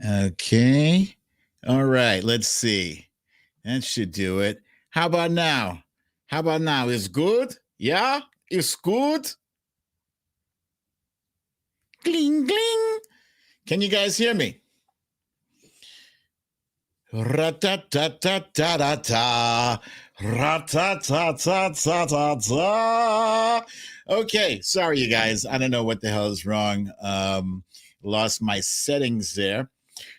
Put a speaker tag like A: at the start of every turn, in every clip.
A: Okay. All right. Let's see. That should do it. How about now? How about now? Is good? Yeah? It's good? Gling, gling. Can you guys hear me? Ra-ta-ta-ta-ta-ta-ta. Ra-ta-ta-ta-ta-ta-ta. Okay, sorry, you guys. I don't know what the hell is wrong. Lost my settings there.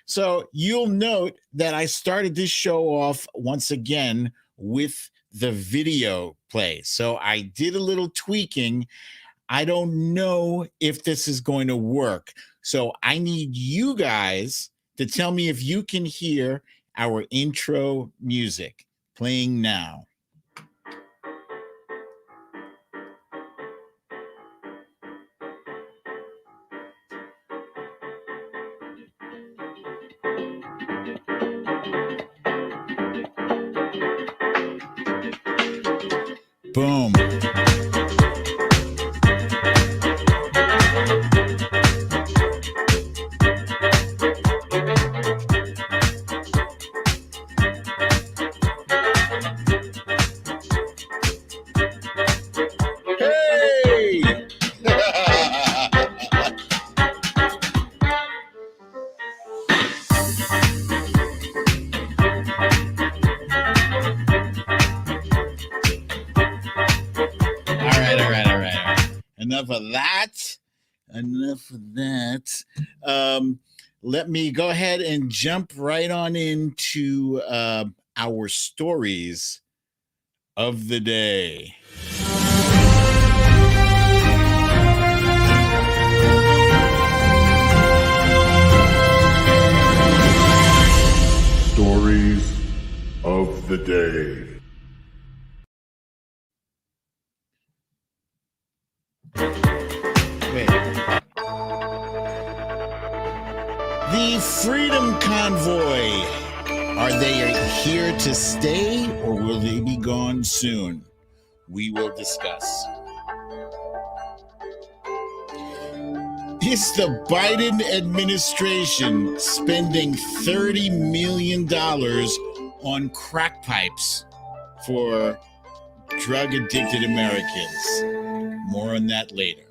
A: So you'll note that I started this show off once again with the video play. So I did a little tweaking. I don't know if this is going to work. So I need you guys to tell me if you can hear our intro music playing now. Boom. Hey! All right. Enough of that. Let me go ahead and jump right on into our stories of the day.
B: Stories of the day.
A: The Freedom Convoy. Are they here to stay or will they be gone soon? We will discuss. Is the Biden administration spending $30 million on crack pipes for drug-addicted Americans? More on that later.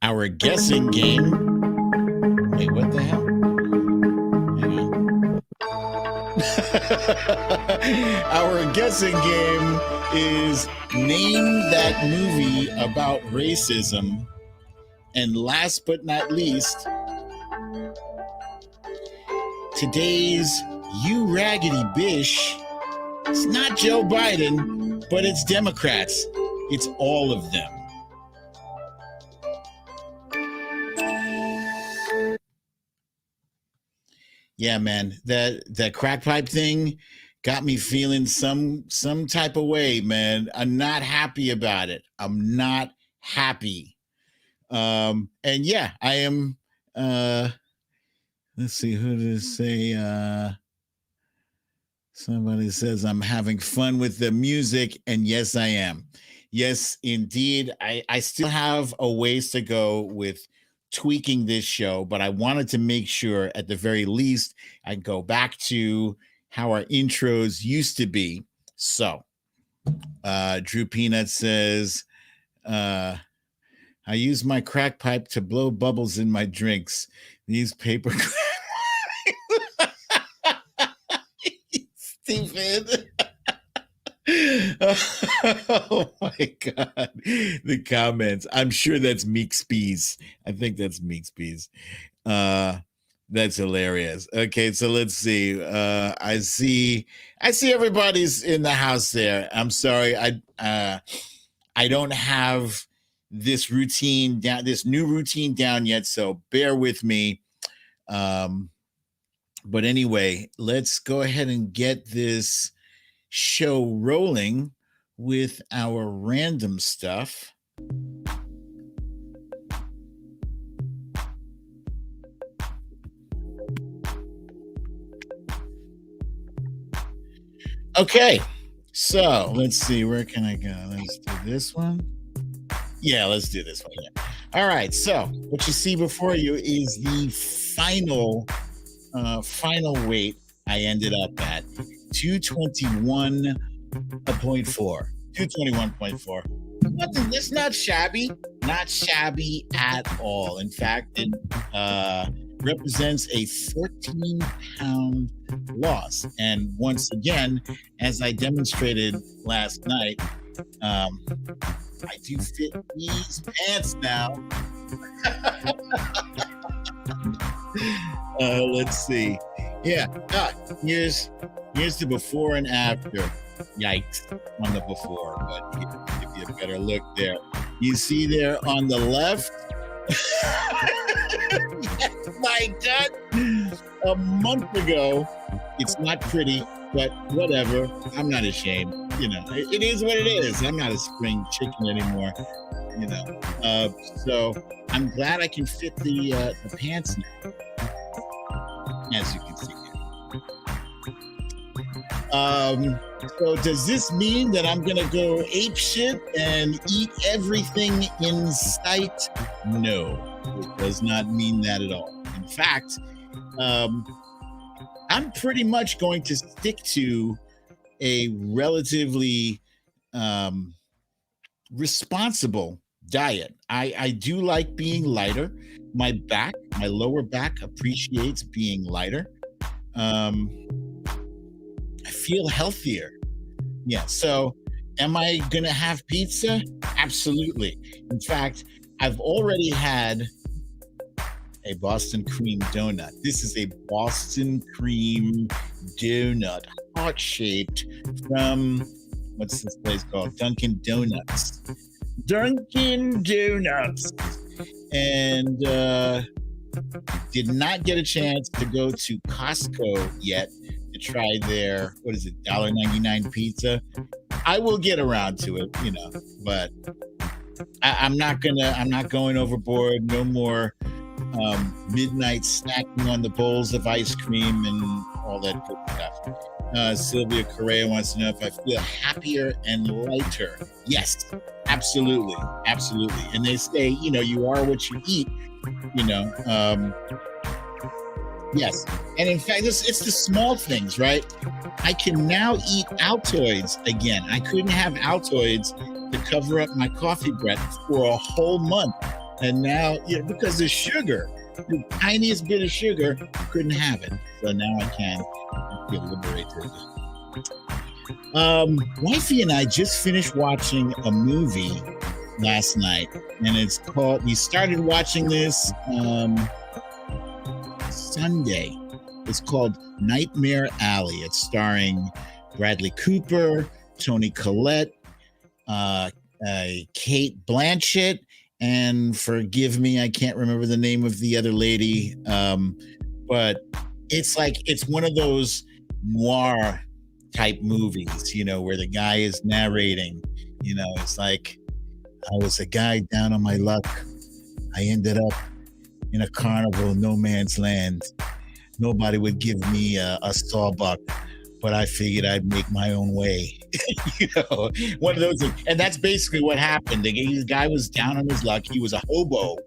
A: Our guessing game. Wait, what the hell? Hang on. Our guessing game is name that movie about racism. And last but not least, today's You Raggedy Bish. It's not Joe Biden, but it's Democrats. It's all of them. Yeah, man, that crack pipe thing got me feeling some type of way, man. I'm not happy about it. I'm not happy. And yeah, I am. Let's see, who did it say? Somebody says I'm having fun with the music, and yes, I am. Yes, indeed. I still have a ways to go with tweaking this show, but I wanted to make sure at the very least I go back to how our intros used to be. So Drew Peanut says, I use my crack pipe to blow bubbles in my drinks. These paper Stupid. Oh my God. The comments. I'm sure that's Meek Spees. I think that's Meek Spees. That's hilarious. Okay, so let's see. I see everybody's in the house there. I'm sorry. I don't have this routine down, this new routine down yet, so bear with me. But anyway, let's go ahead and get this show rolling with our random stuff. Okay, so let's see, where can I go? Let's do this one. Yeah, let's do this one. Yeah. All right, so what you see before you is the final weight I ended up at 221.4. 221.4. It's not shabby, not shabby at all. In fact, it represents a 14-pound loss. And once again, as I demonstrated last night, I do fit these pants now. Let's see. Yeah, here's the before and after. Yikes on the before, but give you a better look there. You see there on the left. My God, a month ago. It's not pretty, but whatever. I'm not ashamed. You know, it is what it is. I'm not a spring chicken anymore. You know, so I'm glad I can fit the pants now, as you can see here. So does this mean that I'm gonna go ape shit and eat everything in sight? No, it does not mean that at all. In fact, I'm pretty much going to stick to a relatively responsible diet. I do like being lighter. My lower back appreciates being lighter. I feel healthier. Yeah. So am I going to have pizza? Absolutely. In fact, I've already had a Boston cream donut. This is a Boston cream donut, heart-shaped, from, what's this place called? Dunkin' Donuts. Dunkin' Donuts. And did not get a chance to go to Costco yet to try their, what is it, $1.99 pizza. I will get around to it, you know, but I'm not going overboard. No more midnight snacking on the bowls of ice cream and all that good stuff. Sylvia Correa wants to know if I feel happier and lighter. Yes, absolutely. Absolutely. And they say, you know, you are what you eat, you know. Yes. And in fact, it's the small things, right? I can now eat Altoids again. I couldn't have Altoids to cover up my coffee breath for a whole month. And now, you know, because of sugar, the tiniest bit of sugar, couldn't have it. So now I can. I feel liberated. Wifey and I just finished watching a movie last night, and it's called, we started watching this Sunday. It's called Nightmare Alley. It's starring Bradley Cooper, Toni Collette, Kate Blanchett, and forgive me, I can't remember the name of the other lady, but it's one of those noir type movies, you know, where the guy is narrating, you know, it's like, I was a guy down on my luck. I ended up in a carnival, no man's land. Nobody would give me a sawbuck, but I figured I'd make my own way. You know, one of those things. And that's basically what happened. The guy was down on his luck. He was a hobo.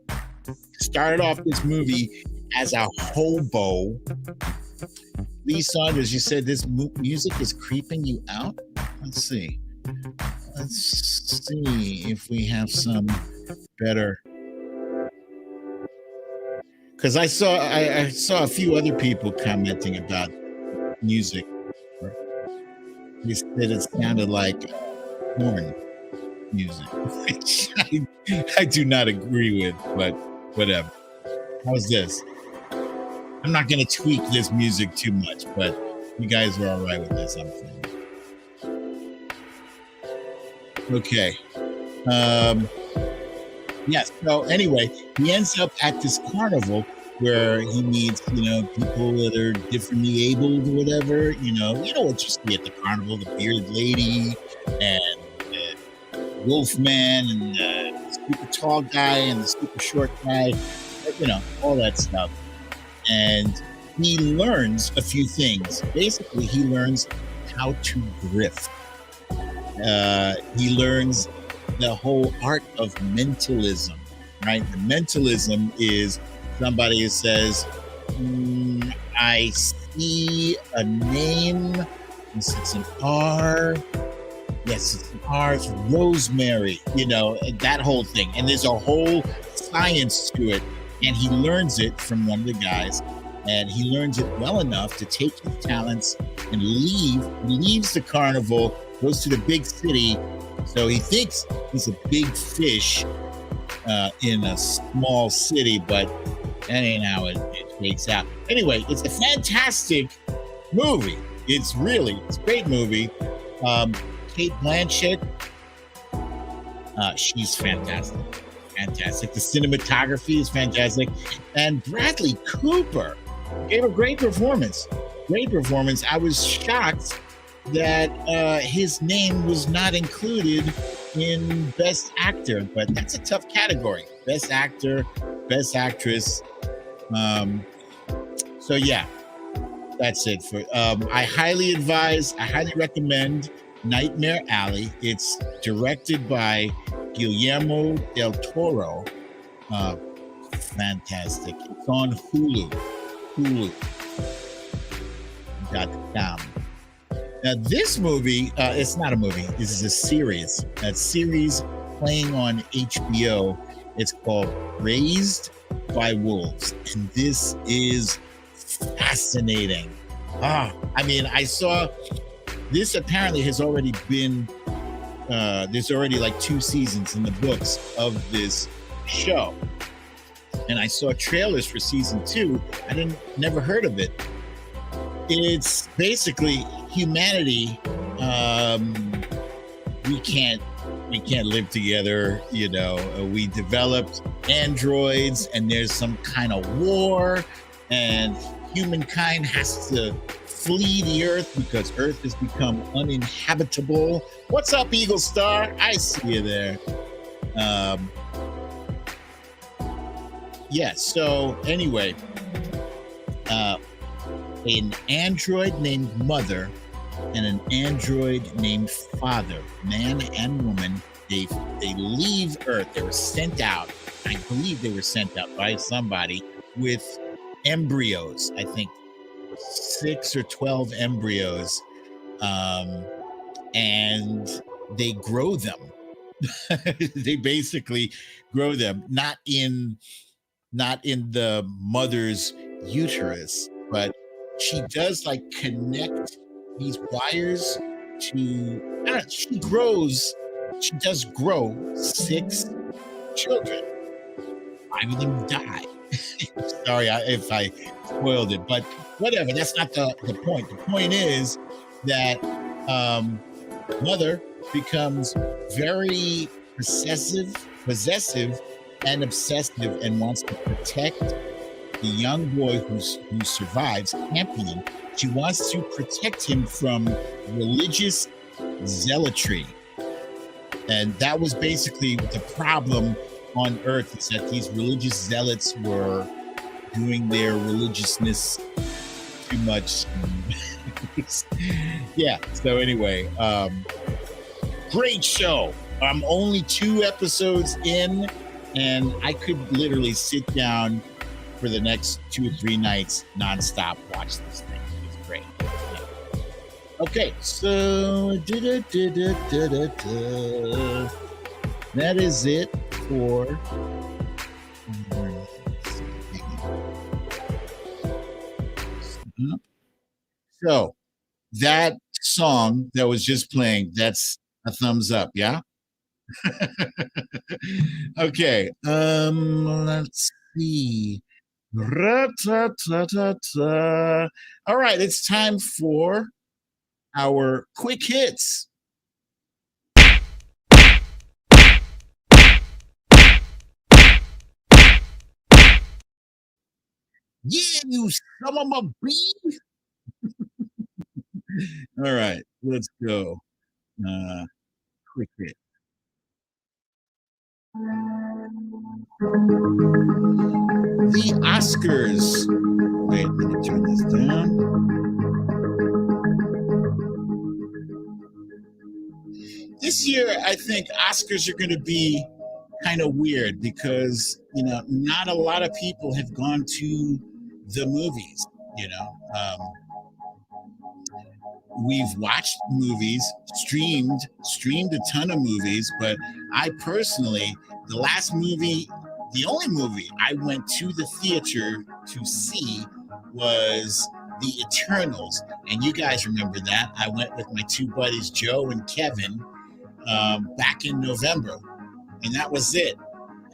A: Started off this movie as a hobo. Lee Saunders, you said this music is creeping you out? Let's see. Let's see if we have some better. Because I saw a few other people commenting about music. They said it sounded like porn music, which I do not agree with, but whatever. How's this? I'm not going to tweak this music too much, but you guys are all right with this, I'm thinking. Okay. Yes. So anyway, he ends up at this carnival where he meets, you know, people that are differently abled or whatever. You know what you see at the carnival: the bearded lady and the wolfman and the super tall guy and the super short guy. You know, all that stuff. And he learns a few things. Basically, he learns how to grift. He learns the whole art of mentalism. right? The mentalism is somebody who says, I see a name. It's an R. Yes, it's an R. It's Rosemary, that whole thing. And there's a whole science to it. And he learns it from one of the guys. And he learns it well enough to take his talents and leave. He leaves the carnival, goes to the big city. So he thinks he's a big fish in a small city, but that ain't how it shakes out. Anyway, it's a fantastic movie. It's a great movie. Kate Blanchett, she's fantastic. Fantastic. The cinematography is fantastic. And Bradley Cooper gave a great performance. I was shocked that his name was not included in Best Actor, but that's a tough category. Best Actor, Best Actress. So yeah, that's it for. I highly recommend Nightmare Alley. It's directed by Guillermo del Toro. Fantastic. It's on Hulu. Hulu.com. Now, this movie, it's not a movie. This is a series. That series playing on HBO. It's called Raised by Wolves. And this is fascinating. I saw this apparently has already been, there's already like 2 seasons in the books of this show. And I saw trailers for season 2. I never heard of it. It's basically humanity. We can't live together. We developed androids, and there's some kind of war, and humankind has to flee the Earth because Earth has become uninhabitable. What's up, Eagle Star? I see you there. So anyway, an android named Mother and an android named Father, man and woman, they leave Earth. They were sent out. I believe they were sent out by somebody with embryos. I think 6 or 12 embryos, and they grow them. They basically grow them, not in the mother's uterus, but she does like connect these wires to. She does grow 6 children. 5 of them die. Sorry if I spoiled it, but whatever. That's not the point. The point is that Mother becomes very possessive and obsessive, and wants to protect the young boy who survives, Campion. She wants to protect him from religious zealotry. And that was basically the problem on Earth, is that these religious zealots were doing their religiousness too much. Yeah. So anyway, great show. I'm only 2 episodes in, and I could literally sit down for the next 2 or 3 nights nonstop, watch this thing. It's great. Yeah. Okay, so that is it for. So that song that was just playing, that's a thumbs up, yeah? Okay, let's see. Ra-ta-ta-ta-ta. All right, it's time for our quick hits. Yeah, you son of a bee. All right, let's go. Quick hit. The Oscars. Wait, let me turn this down. This year, I think Oscars are going to be kind of weird because, not a lot of people have gone to the movies, we've watched movies, streamed a ton of movies, but I personally, the only movie I went to the theater to see was The Eternals. And you guys remember that. I went with my two buddies, Joe and Kevin, back in November. And that was it.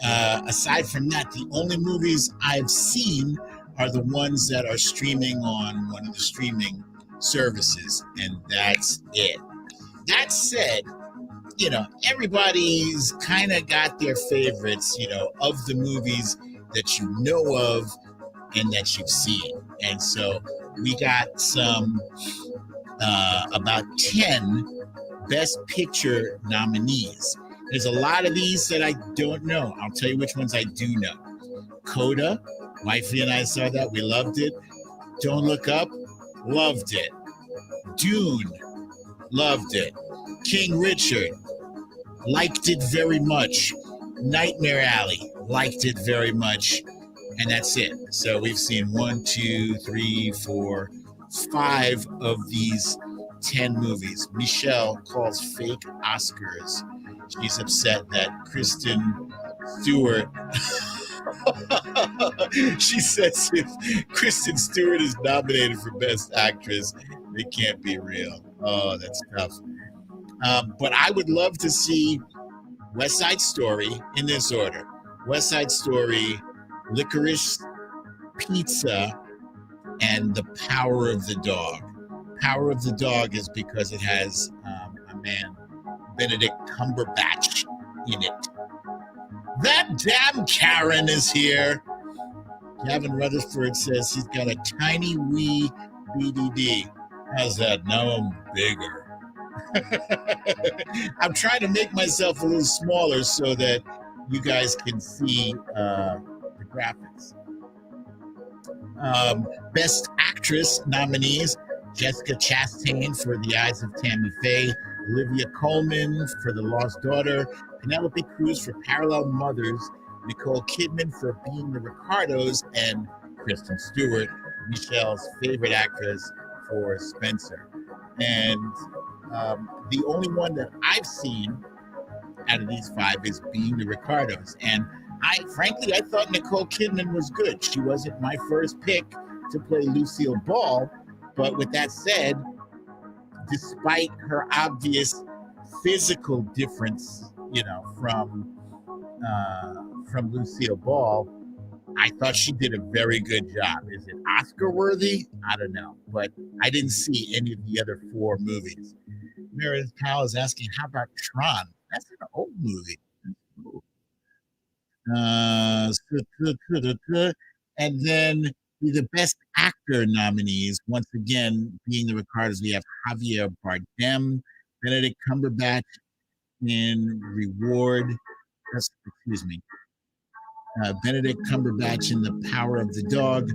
A: Aside from that, the only movies I've seen are the ones that are streaming on one of the streaming services, and that's it. That said, everybody's kind of got their favorites, of the movies that you know of and that you've seen. And so we got some about 10 Best Picture nominees. There's a lot of these that I don't know. I'll tell you which ones I do know. Coda, wifey and I saw that. We loved it. Don't Look Up, loved it. Dune, loved it. King Richard, liked it very much. Nightmare Alley, liked it very much. And that's it. So we've seen 1, 2, 3, 4, 5 of these 10 movies. Michelle calls fake Oscars. She's upset that Kristen Stewart she says if Kristen Stewart is nominated for Best Actress, it can't be real. Oh, that's tough. But I would love to see West Side Story in this order. West Side Story, Licorice Pizza, and The Power of the Dog. Power of the Dog is because it has a man, Benedict Cumberbatch, in it. That damn Karen is here. Gavin Rutherford says he's got a tiny wee BDD. How's that? Now I'm bigger. I'm trying to make myself a little smaller so that you guys can see the graphics. Best Actress nominees: Jessica Chastain for The Eyes of Tammy Faye, Olivia Colman for The Lost Daughter, Penelope Cruz for Parallel Mothers, Nicole Kidman for Being the Ricardos, and Kristen Stewart, Michelle's favorite actress, for Spencer. And the only one that I've seen out of these 5 is Being the Ricardos. And I thought Nicole Kidman was good. She wasn't my first pick to play Lucille Ball, but with that said, despite her obvious physical difference, from Lucille Ball, I thought she did a very good job. Is it Oscar worthy? I don't know, but I didn't see any of the other 4 movies. Meredith Powell is asking, how about Tron? That's an old movie. And then the Best Actor nominees, once again, Being the Ricardos, we have Javier Bardem, Benedict Cumberbatch in Benedict Cumberbatch in The Power of the Dog,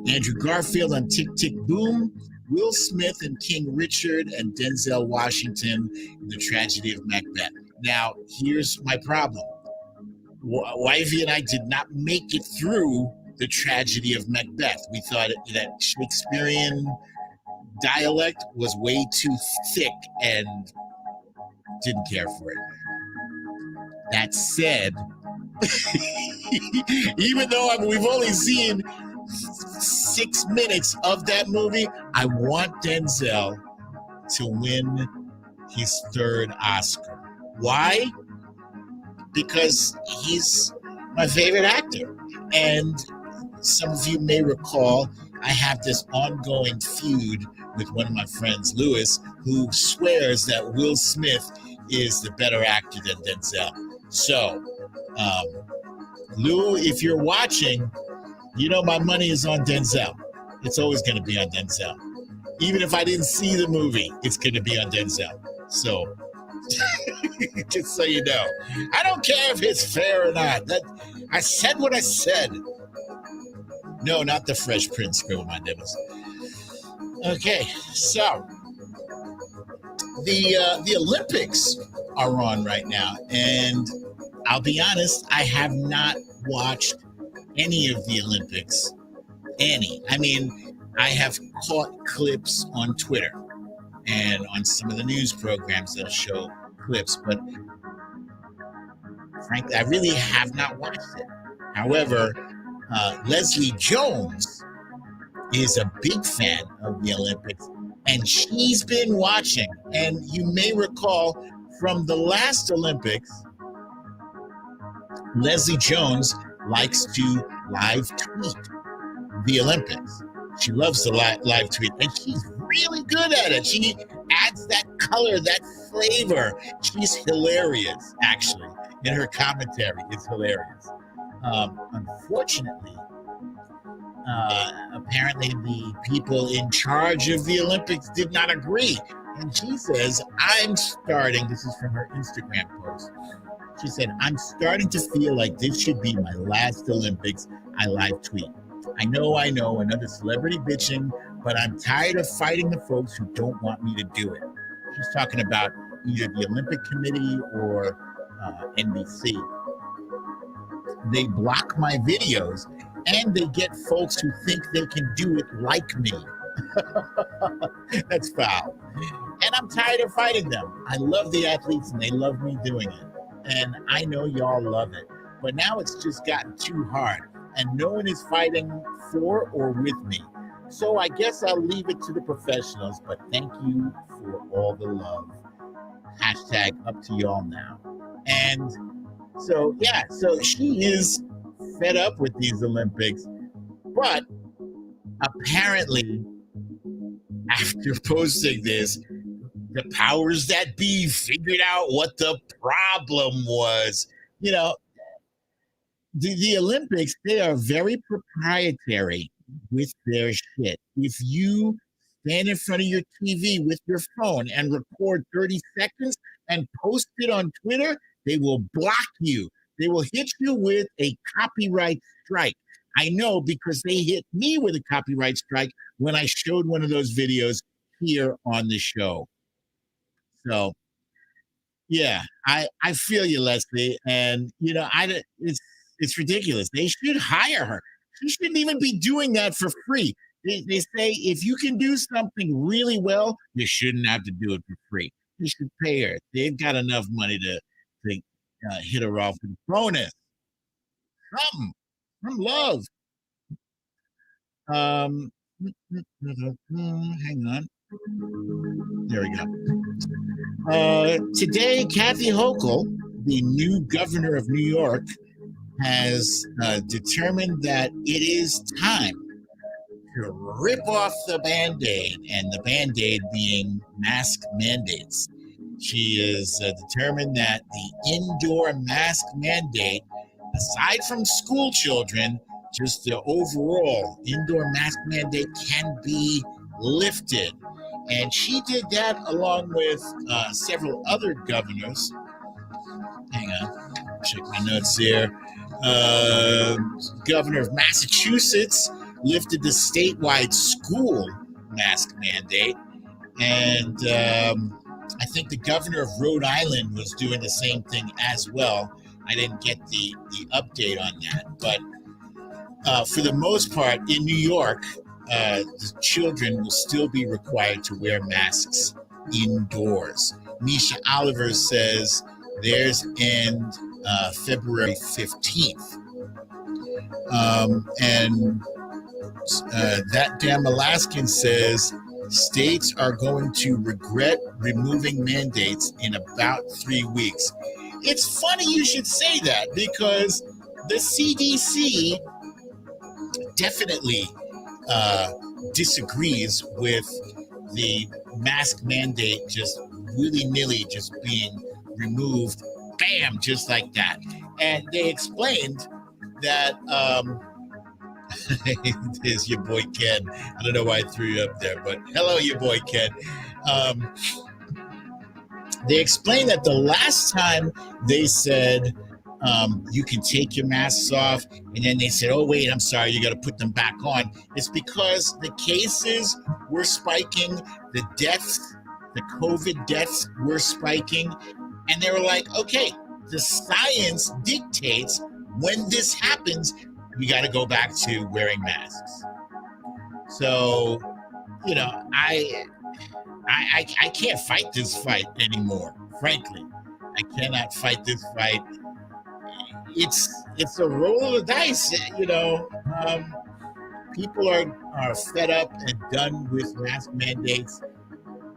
A: Andrew Garfield on Tick, Tick, Boom, Will Smith in King Richard, and Denzel Washington in The Tragedy of Macbeth. Now, here's my problem. Wifey and I did not make it through The Tragedy of Macbeth. We thought that Shakespearean dialect was way too thick and didn't care for it. That said, even though we've only seen 6 minutes of that movie, I want Denzel to win his 3rd Oscar. Why? Because he's my favorite actor. And some of you may recall, I have this ongoing feud with one of my friends, Lewis, who swears that Will Smith is the better actor than Denzel. So, Lou, if you're watching, my money is on Denzel. It's always going to be on Denzel. Even if I didn't see the movie, it's going to be on Denzel. So, just so you know. I don't care if it's fair or not. I said what I said. No, not the Fresh Prince, Scribble My Nibbles. Okay, so the Olympics are on right now, and I'll be honest, I have not watched any of the Olympics. Any. I mean, I have caught clips on Twitter and on some of the news programs that show clips, but frankly, I really have not watched it. However, Leslie Jones is a big fan of the Olympics, and she's been watching. And you may recall from the last Olympics, Leslie Jones likes to live tweet the Olympics. She loves to live tweet, and she's really good at it. She adds that color, that flavor. She's hilarious, actually, and her commentary is hilarious. Unfortunately, apparently the people in charge of the Olympics did not agree. And she says, this is from her Instagram post. She said, I'm starting to feel like this should be my last Olympics I live tweet. I know, another celebrity bitching, but I'm tired of fighting the folks who don't want me to do it. She's talking about either the Olympic Committee or NBC. They block my videos, and they get folks who think they can do it like me. That's foul. And I'm tired of fighting them. I love the athletes, and they love me doing it. And I know y'all love it. But now it's just gotten too hard, and no one is fighting for or with me. So I guess I'll leave it to the professionals, but thank you for all the love. Hashtag up to y'all now. And so she is fed up with these Olympics, but apparently after posting this, the powers that be figured out what the problem was. You know, the Olympics, they are very proprietary with their shit. If you stand in front of your TV with your phone and record 30 seconds and post it on Twitter, they will block you. They will hit you with a copyright strike. I know because they hit me with a copyright strike when I showed one of those videos here on the show. So, yeah, I feel you, Leslie. And, you know, it's ridiculous. They should hire her. She shouldn't even be doing that for free. They say if you can do something really well, you shouldn't have to do it for free. You should pay her. They've got enough money to hit her off with a bonus. Something from love. Hang on. There we go. Today, Kathy Hochul, the new governor of New York, has determined that it is time to rip off the Band-Aid, and the Band-Aid being mask mandates. She is determined that the indoor mask mandate, aside from school children, just the overall indoor mask mandate can be lifted. And she did that along with several other governors. Hang on, check my notes here. Governor of Massachusetts lifted the statewide school mask mandate. And I think the governor of Rhode Island was doing the same thing as well. I didn't get the update on that. But for the most part, in New York, the children will still be required to wear masks indoors. Misha Oliver says theirs end February 15th. And that damn Alaskan says states are going to regret removing mandates in about 3 weeks. It's funny you should say that because the CDC definitely disagrees with the mask mandate just willy-nilly just being removed, bam, just like that. And they explained that there's your boy Ken. I don't know why I threw you up there, but hello, your boy Ken. They explained that the last time they said you can take your masks off, and then they said, oh, wait, I'm sorry, you got to put them back on. It's because the cases were spiking, the COVID deaths were spiking, and they were like, okay, the science dictates when this happens, we got to go back to wearing masks. So, I can't fight this fight anymore. Frankly, I cannot fight this fight. It's a roll of the dice. People are fed up and done with mask mandates.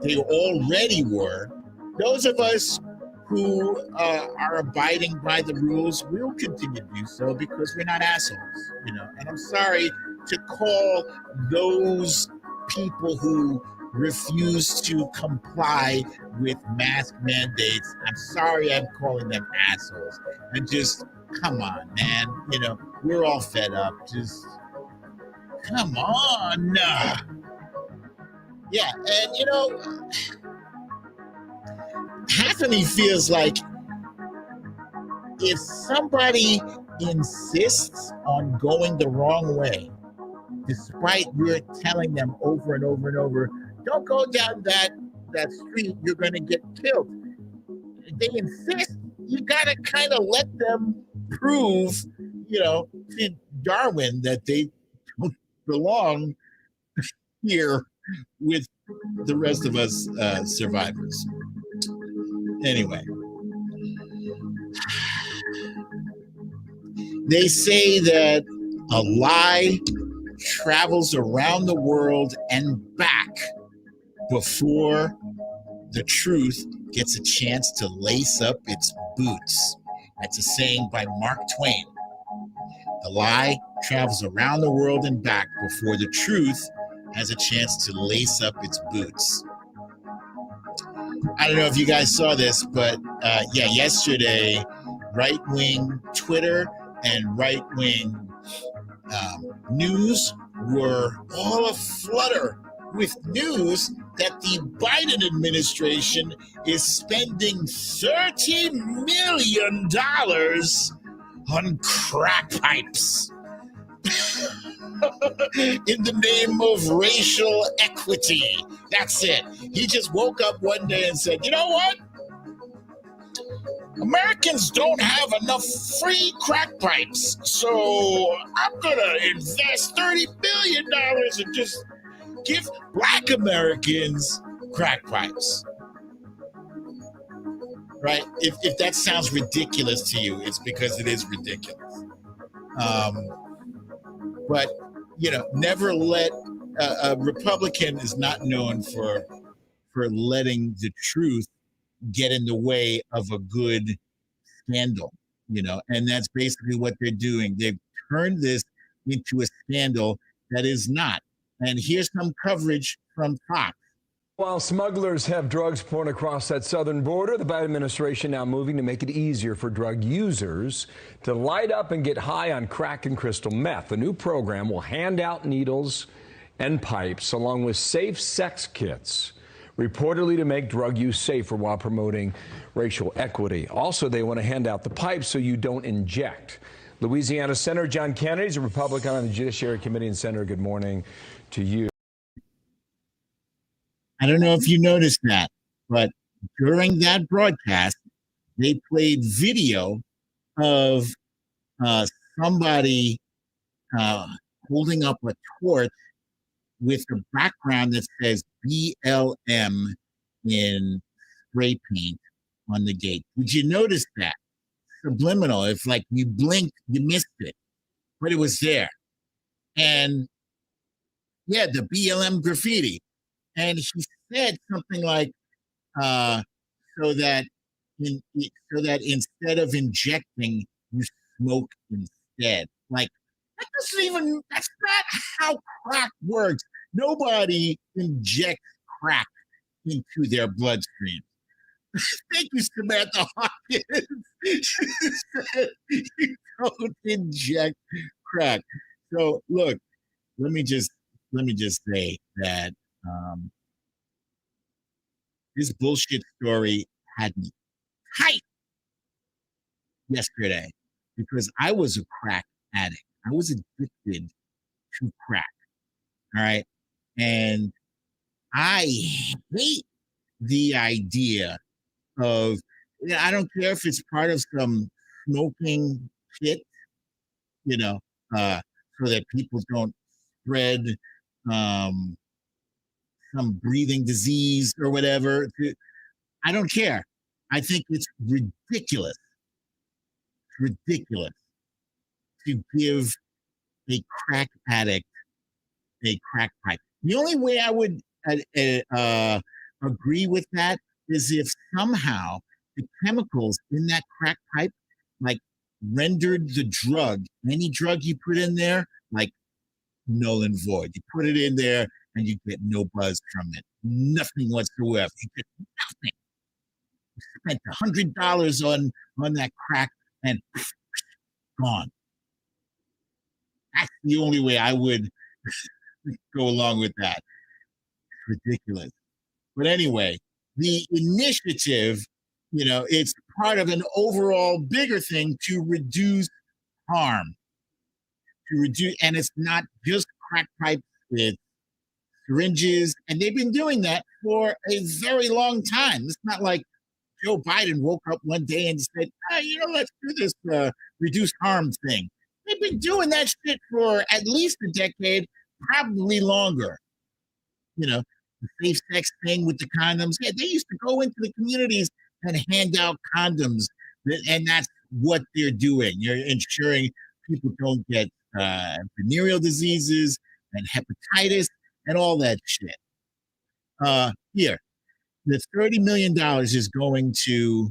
A: They already were. Those of us who are abiding by the rules will continue to do so because we're not assholes, And I'm sorry to call those people who refuse to comply with mask mandates. I'm sorry I'm calling them assholes. And just, come on, man. We're all fed up. Just, come on. Yeah, and half of me feels like if somebody insists on going the wrong way, despite we're telling them over and over and over, don't go down that street, you're going to get killed. They insist. You got to kind of let them prove, to Darwin that they don't belong here with the rest of us survivors. Anyway, they say that a lie travels around the world and back before the truth gets a chance to lace up its boots. That's a saying by Mark Twain. The lie travels around the world and back before the truth has a chance to lace up its boots. I don't know if you guys saw this, but yesterday, right-wing Twitter and right-wing news were all aflutter with news that the Biden administration is spending $30 million on crack pipes in the name of racial equity. That's it. He just woke up one day and said, you know what? Americans don't have enough free crack pipes, so I'm going to invest $30 billion and just give Black Americans crack pipes. Right? If that sounds ridiculous to you, it's because it is ridiculous. But, never let a Republican is not known for letting the truth get in the way of a good scandal, and that's basically what they're doing. They've turned this into a scandal that is not. And here's some coverage from Fox.
C: While smugglers have drugs pouring across that southern border, the Biden administration now moving to make it easier for drug users to light up and get high on crack and crystal meth. The new program will hand out needles and pipes along with safe sex kits, reportedly to make drug use safer while promoting racial equity. Also, they want to hand out the pipes so you don't inject. Louisiana Senator John Kennedy is a Republican on the Judiciary Committee. And Senator, good morning to you.
A: I don't know if you noticed that, but during that broadcast, they played video of somebody holding up a torch with a background that says BLM in spray paint on the gate. Did you notice that? Subliminal. If like you blinked, you missed it, but it was there. And yeah, the BLM graffiti. And he said something like, so that instead of injecting, you smoke instead. Like, that's not how crack works. Nobody injects crack into their bloodstream. Thank you, Samantha Hawkins. You don't inject crack. So look, let me just say that this bullshit story had me tight yesterday because I was a crack addict. I was addicted to crack. All right. And I hate the idea of Yeah, I don't care if it's part of some smoking kit, you know, uh, so that people don't spread um, some breathing disease or whatever. I don't care. I think it's ridiculous to give a crack addict a crack pipe. The only way I would agree with that is if somehow the chemicals in that crack pipe, like, rendered the drug, any drug you put in there, like, null and void. You put it in there and you get no buzz from it, nothing whatsoever. You get nothing. You spent $100 on that crack and gone. That's the only way I would go along with that. Ridiculous. But anyway, the initiative, it's part of an overall bigger thing to reduce harm, and it's not just crack pipes, it's syringes, and they've been doing that for a very long time. It's not like Joe Biden woke up one day and said, let's do this reduce harm thing. They've been doing that shit for at least a decade, probably longer. The safe sex thing with the condoms. Yeah, they used to go into the communities and hand out condoms, and that's what they're doing. You're ensuring people don't get venereal diseases and hepatitis and all that shit. Here, the $30 million is going to.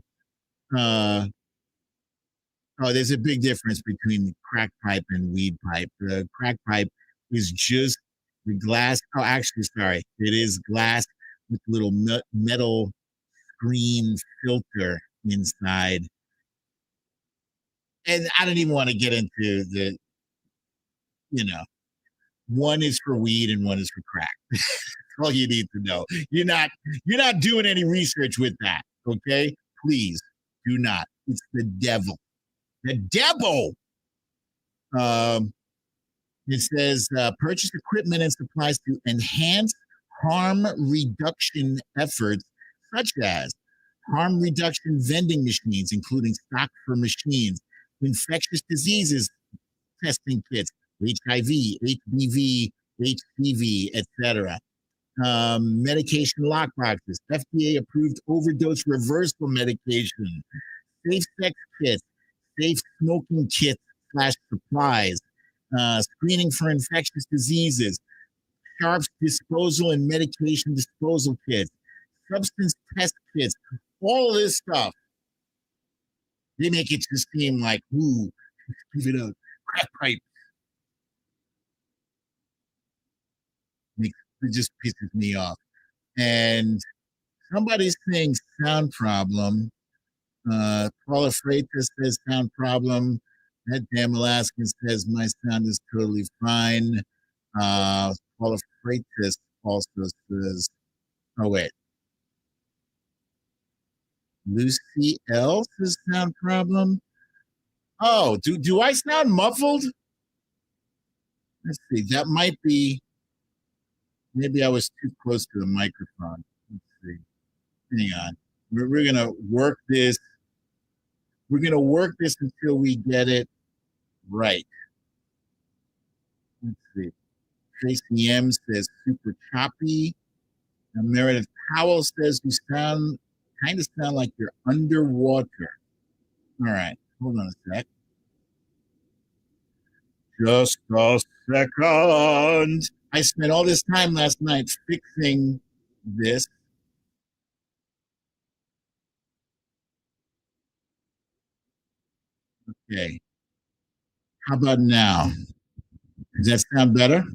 A: There's a big difference between the crack pipe and weed pipe. The crack pipe is just the glass. Oh, actually, sorry. It is glass with a little metal screen filter inside. And I don't even want to get into one is for weed and one is for crack. That's all you need to know. You're not doing any research with that, okay? Please do not. It's the devil. The devil. It says purchase equipment and supplies to enhance harm reduction efforts, such as harm reduction vending machines, including stock for machines, infectious diseases testing kits, HIV, HBV, HPV, etc. Medication lockboxes, FDA-approved overdose reversal medication, safe sex kits, safe smoking kits / supplies, screening for infectious diseases, sharps disposal and medication disposal kits, substance test kits, all of this stuff. They make it just seem like, ooh, give it a crack pipe. It just pisses me off. And somebody's saying sound problem. Paula Freitas says sound problem. That damn Alaskan says my sound is totally fine. Paula Freitas also says, oh wait. Lucy L says sound problem. Oh, do I sound muffled? Let's see. That might be, maybe I was too close to the microphone. Let's see. Hang on. We're gonna work this. We're gonna work this until we get it right. Let's see. Tracy M says super choppy. And Meredith Powell says you kind of sound like you're underwater. All right, hold on a sec. Just a second. I spent all this time last night fixing this. Okay. How about now? Does that sound better?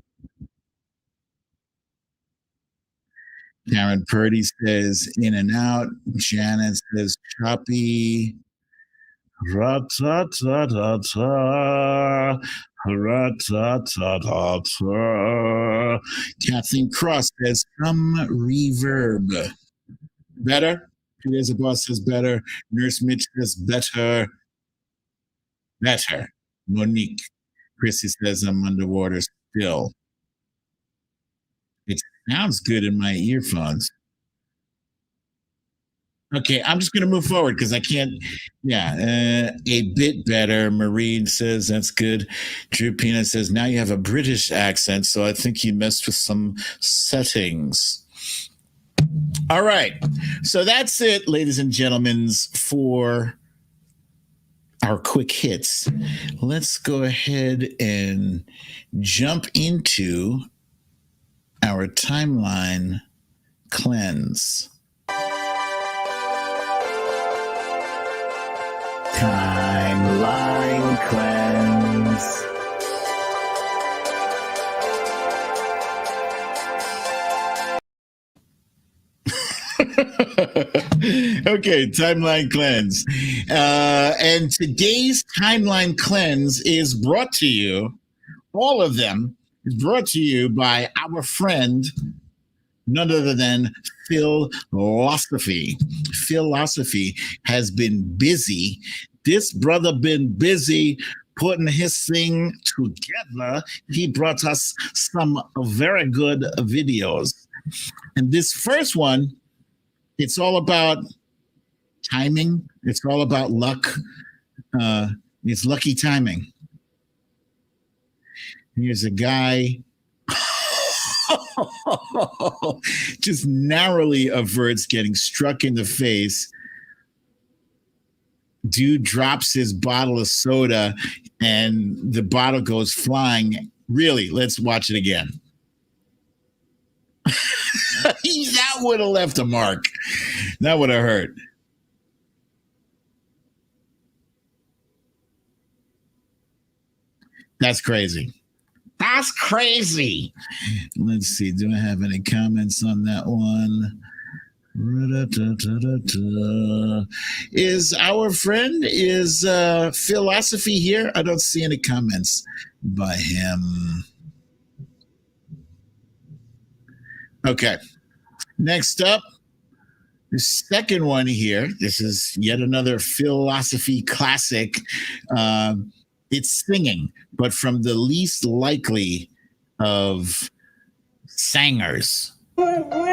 A: Karen Purdy says in and out. Janet says choppy. Ra-ta-ta-ta-ta. Ra-ta-ta-ta-ta. Kathleen Cross says some reverb. Better? Today's boss says better. Nurse Mitch says better. Better. Monique. Chrissy says I'm underwater still. It sounds good in my earphones. Okay, I'm just going to move forward because I can't. Yeah, a bit better. Marine says that's good. Drew Peanut says now you have a British accent, so I think you messed with some settings. All right, so that's it, ladies and gentlemen, for our quick hits. Let's go ahead and jump into our timeline cleanse. Timeline cleanse. Okay, timeline cleanse. And today's timeline cleanse is brought to you, all of them is brought to you by our friend, none other than Philosophy. Philosophy has been busy. This brother been busy putting his thing together. He brought us some very good videos. And this first one, it's all about timing. It's all about luck. It's lucky timing. Here's a guy just narrowly averts getting struck in the face. Dude drops his bottle of soda and the bottle goes flying. Really, let's watch it again. That would have left a mark. That would have hurt. That's crazy. That's crazy. Let's see. Do I have any comments on that one? Is our friend Philosophy here? I don't see any comments by him. Okay. Next up, the second one here. This is yet another Philosophy classic. It's singing, but from the least likely of singers. What's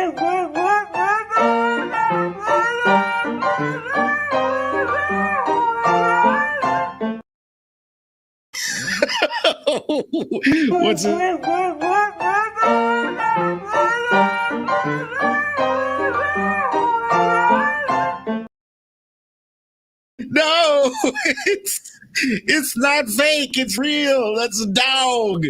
A: it? No, it's not fake. It's real. That's a dog.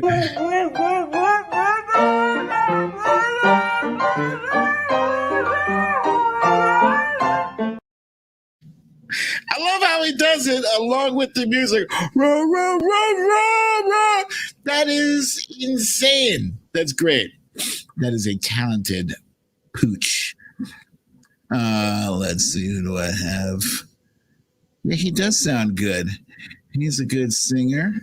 A: I love how he does it along with the music. Rah, rah, rah, rah, rah. That is insane. That's great. That is a talented pooch. Let's see. Who do I have? Yeah, he does sound good. He's a good singer.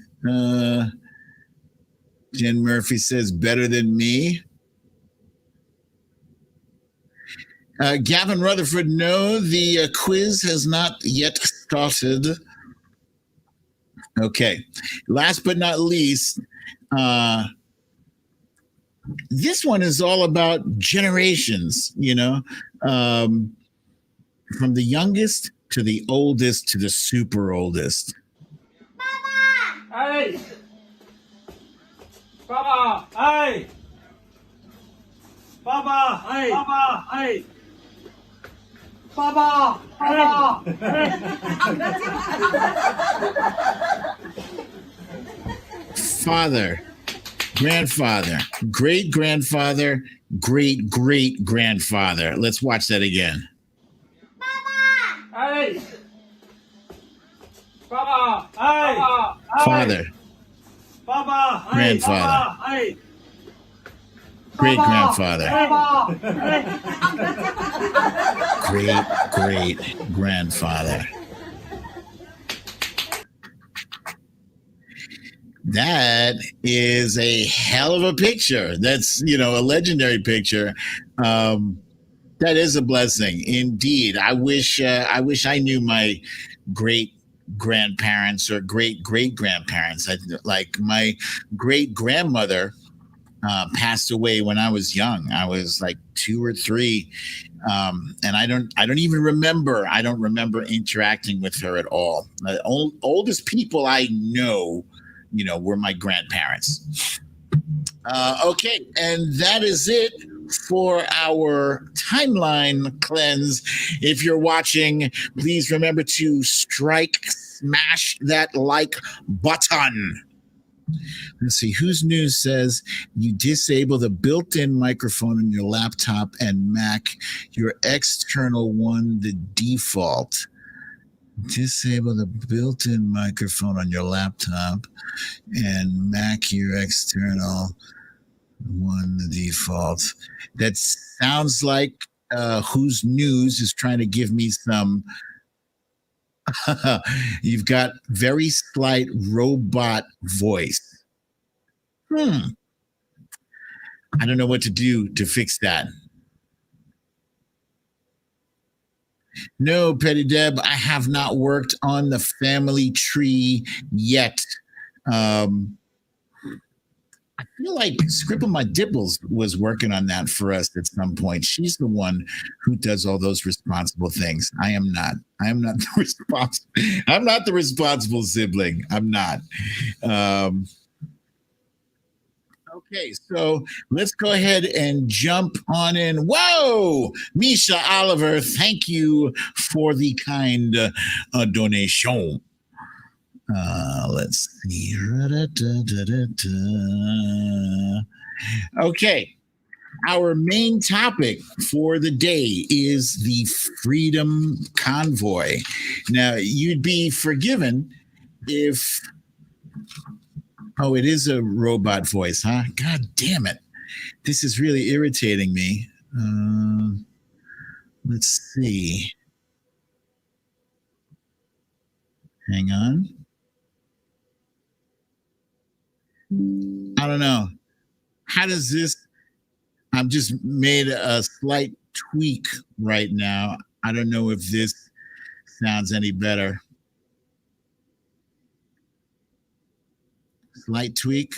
A: Jen Murphy says better than me. Gavin Rutherford, no, the quiz has not yet started. Okay. Last but not least, this one is all about generations, you know, from the youngest to the oldest to the super oldest.
D: Papa! Hey! Papa! Hey! Papa! Hey! Papa! Hey! Papa! Hey!
A: Father, grandfather, great grandfather, great great grandfather. Let's watch that again.
D: Hey! Papa! Hey!
A: Father,
D: Papa!
A: grandfather,
D: Hey!
A: great grandfather,
D: Papa!
A: great great grandfather. That is a hell of a picture. That's, you know, a legendary picture. That is a blessing indeed. I wish I knew my great grandparents or great great grandparents. Like my great grandmother passed away when I was young. I was like 2 or 3, and I don't even remember. I don't remember interacting with her at all. The oldest people I know, were my grandparents. Okay, and that is it for our timeline cleanse. If you're watching, please remember to smash that like button. Let's see, whose news says you disable the built-in microphone on your laptop and Mac, your external one, the default. Disable the built-in microphone on your laptop and Mac, your external one, the default. That sounds like whose news is trying to give me some. You've got very slight robot voice. I don't know what to do to fix that. No, Petty Deb, I have not worked on the family tree yet. I feel like Scribble My Dibbles was working on that for us at some point. She's the one who does all those responsible things. I am not. I am not the responsible. I'm not the responsible sibling. I'm not. Okay, so let's go ahead and jump on in. Whoa, Misha Oliver, thank you for the kind donation. Let's see. Okay. Our main topic for the day is the Freedom Convoy. Now, you'd be forgiven if... Oh, it is a robot voice, huh? God damn it. This is really irritating me. Let's see. Hang on. I don't know. How does this... I've just made a slight tweak right now. I don't know if this sounds any better. Slight tweak.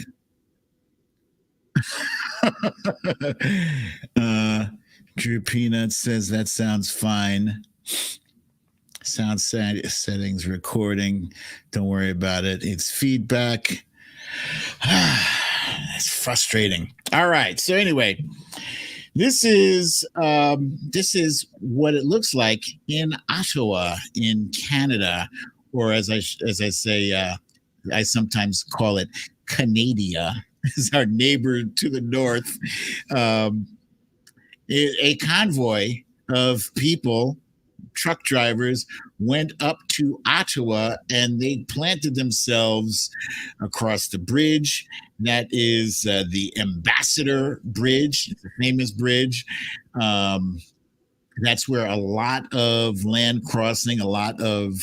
A: Drew Peanut says that sounds fine. Sound settings recording. Don't worry about it. It's feedback. It's frustrating. All right. So anyway, this is what it looks like in Ottawa, in Canada, or as I say, I sometimes call it Canada, is our neighbor to the north. A convoy of people, truck drivers, went up to Ottawa and they planted themselves across the bridge. That is the Ambassador Bridge. It's a famous bridge. That's where a lot of land crossing, a lot of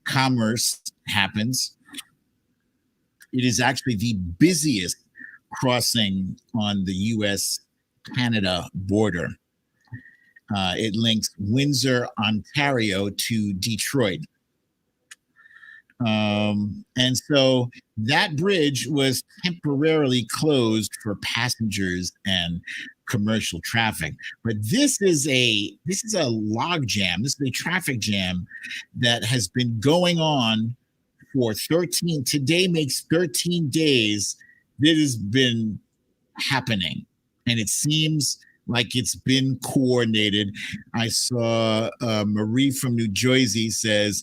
A: commerce happens. It is actually the busiest crossing on the U.S.-Canada border. It links Windsor, Ontario to Detroit. And so that bridge was temporarily closed for passengers and commercial traffic. But this is a log jam. This is a traffic jam that has been going on for 13. Today makes 13 days that has been happening. And it seems like it's been coordinated. I saw Marie from New Jersey says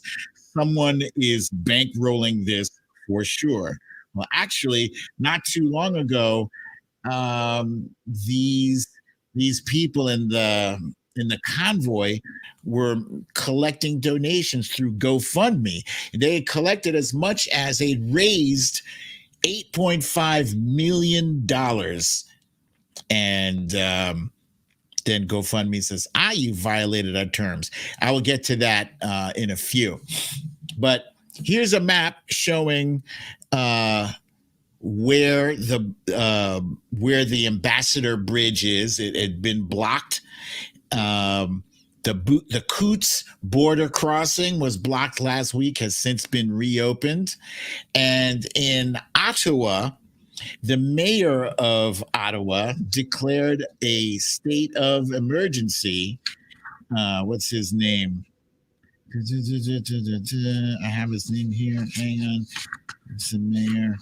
A: someone is bankrolling this for sure. Well, actually, not too long ago, these people in the convoy were collecting donations through GoFundMe. They had collected as much as they raised $8.5 million. And then GoFundMe says, you violated our terms. I will get to that in a few. But here's a map showing where the Ambassador Bridge is. It had been blocked. The Coots border crossing was blocked last week, has since been reopened. And in Ottawa, the mayor of Ottawa declared a state of emergency. What's his name? I have his name here. Hang on. It's the mayor.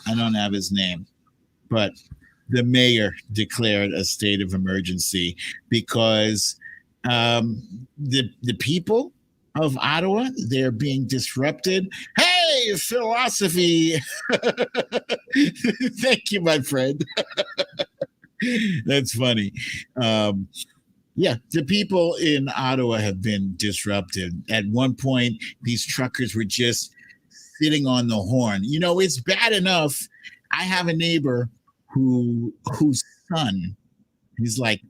A: I don't have his name, but the mayor declared a state of emergency because the people of Ottawa, they're being disrupted. Hey, philosophy. Thank you, my friend. That's funny. Yeah, the people in Ottawa have been disrupted. At one point, these truckers were just sitting on the horn. You know, it's bad enough. I have a neighbor whose son, he's like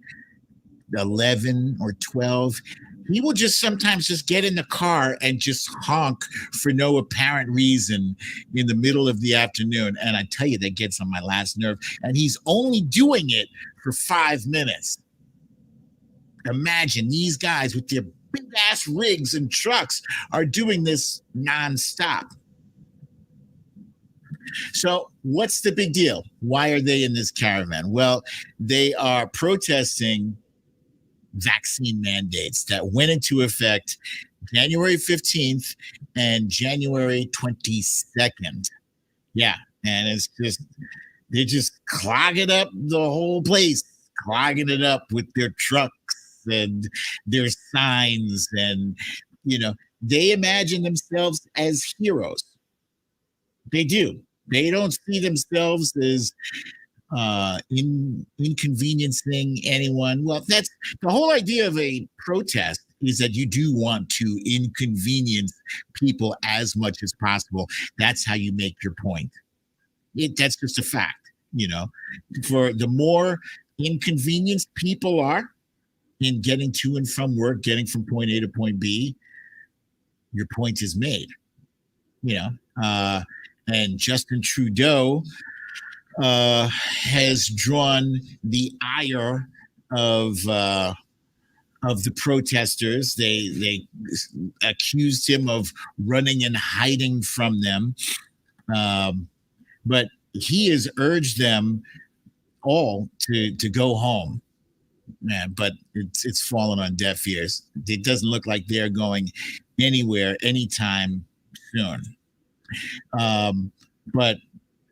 A: 11 or 12. He will just sometimes just get in the car and just honk for no apparent reason in the middle of the afternoon. And I tell you, that gets on my last nerve. And he's only doing it for 5 minutes. Imagine these guys with their big ass rigs and trucks are doing this nonstop. So what's the big deal? Why are they in this caravan? Well, they are protesting vaccine mandates that went into effect January 15th and January 22nd. Yeah. And it's just, they just clogging up the whole place, clogging it up with their trucks and their signs. And, you know, they imagine themselves as heroes. They do. They don't see themselves as inconveniencing anyone. Well, that's the whole idea of a protest, is that you do want to inconvenience people as much as possible. That's how you make your point. That's just a fact, you know. For the more inconvenienced people are in getting to and from work, getting from point A to point B, your point is made, you know. And Justin Trudeau has drawn the ire of the protesters. They accused him of running and hiding from them, but he has urged them all to go home. Man, but it's fallen on deaf ears. It doesn't look like they're going anywhere anytime soon. But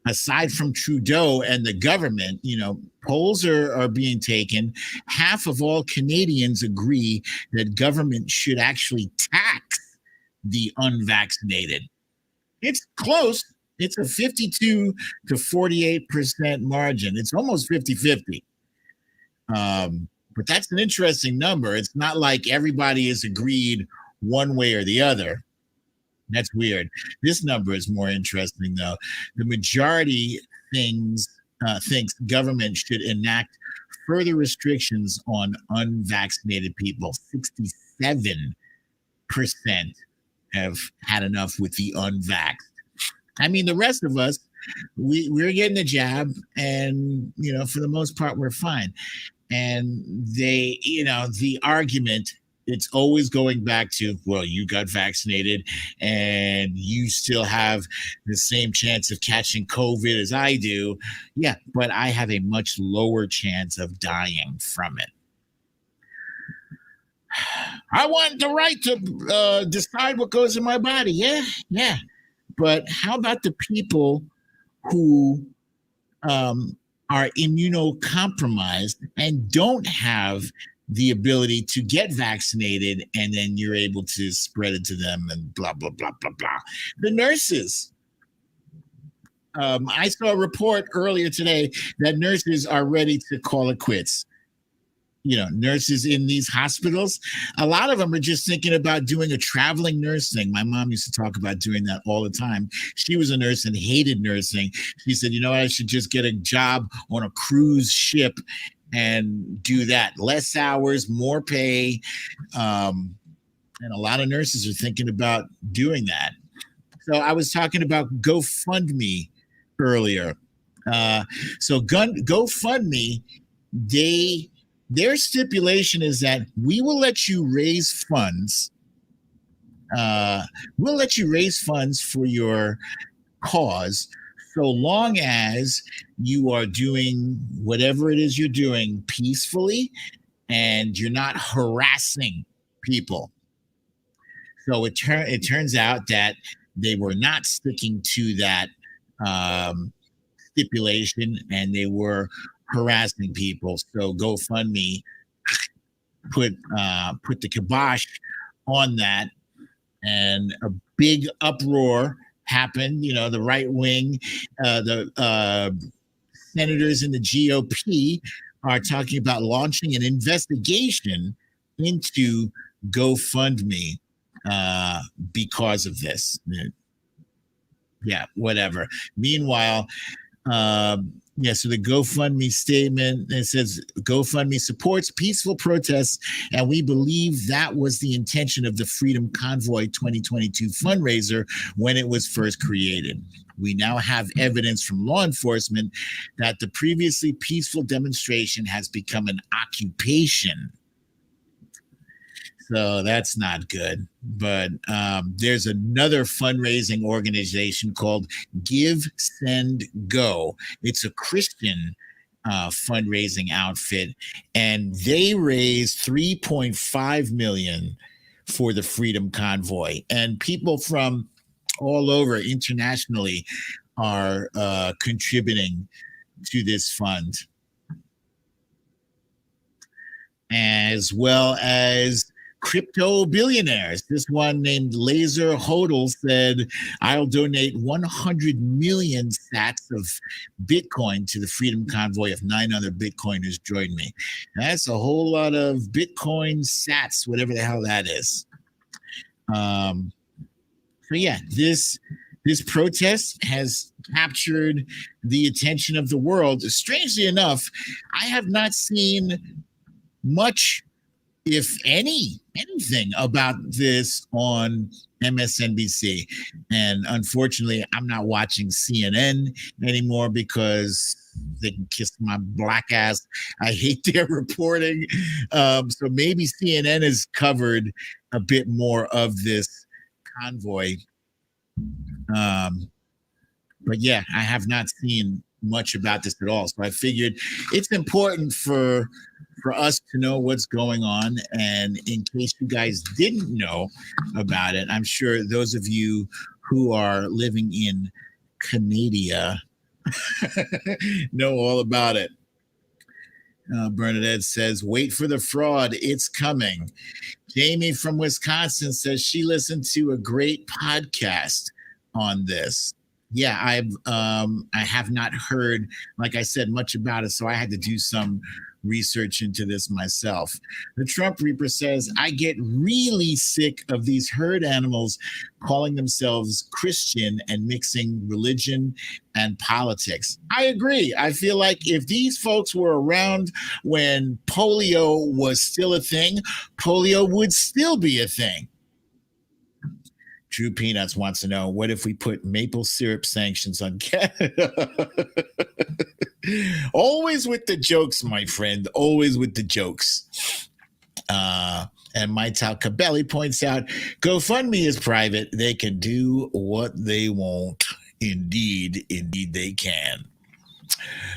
A: aside from Trudeau and the government, you know, polls are being taken. Half of all Canadians agree that government should actually tax the unvaccinated. It's close. It's a 52 to 48% margin. It's almost 50-50. But that's an interesting number. It's not like everybody has agreed one way or the other. That's weird. This number is more interesting, though. The majority thinks government should enact further restrictions on unvaccinated people. 67% have had enough with the unvaxxed. I mean, the rest of us, we're getting the jab, and, you know, for the most part, we're fine. And they, you know, the argument, it's always going back to, well, you got vaccinated and you still have the same chance of catching COVID as I do. Yeah, but I have a much lower chance of dying from it. I want the right to decide what goes in my body. Yeah. But how about the people who are immunocompromised and don't have the ability to get vaccinated, and then you're able to spread it to them and blah, blah, blah, blah, blah. The nurses. I saw a report earlier today that nurses are ready to call it quits. You know, nurses in these hospitals, a lot of them are just thinking about doing a traveling nurse thing. My mom used to talk about doing that all the time. She was a nurse and hated nursing. She said, you know, I should just get a job on a cruise ship and do that. Less hours, more pay. And a lot of nurses are thinking about doing that. So I was talking about GoFundMe earlier. So GoFundMe, their stipulation is that we will let you raise funds. We'll let you raise funds for your cause so long as you are doing whatever it is you're doing peacefully and you're not harassing people. So it turns out that they were not sticking to that stipulation, and they were harassing people. So GoFundMe put the kibosh on that, and a big uproar happened. The right wing, the senators in the GOP are talking about launching an investigation into GoFundMe because of this. Yeah, whatever. Meanwhile, so the GoFundMe statement, it says GoFundMe supports peaceful protests, and we believe that was the intention of the Freedom Convoy 2022 fundraiser when it was first created. We now have evidence from law enforcement that the previously peaceful demonstration has become an occupation. So that's not good. But there's another fundraising organization called Give, Send, Go. It's a Christian fundraising outfit, and they raised $3.5 million for the Freedom Convoy. And people from all over internationally are contributing to this fund, as well as crypto billionaires. This one named Laser Hodel said, I'll donate 100 million sats of Bitcoin to the Freedom Convoy if 9 other Bitcoiners join me. That's a whole lot of Bitcoin sats, whatever the hell that is. So yeah, this protest has captured the attention of the world. Strangely enough, I have not seen much, if anything about this on MSNBC. And unfortunately, I'm not watching CNN anymore because they can kiss my black ass. I hate their reporting. So maybe CNN has covered a bit more of this convoy. But yeah, I have not seen much about this at all. So I figured it's important for us to know what's going on. And in case you guys didn't know about it, I'm sure those of you who are living in Canada know all about it. Bernadette says, wait for the fraud. It's coming. Jamie from Wisconsin says she listened to a great podcast on this. Yeah, I have not heard, like I said, much about it, so I had to do some research into this myself. The Trump Reaper says, I get really sick of these herd animals calling themselves Christian and mixing religion and politics. I agree. I feel like if these folks were around when polio was still a thing, polio would still be a thing. Drew Peanuts wants to know, what if we put maple syrup sanctions on Canada? Always with the jokes, my friend. Always with the jokes. And Maital Cabelli points out, GoFundMe is private. They can do what they want. Indeed they can.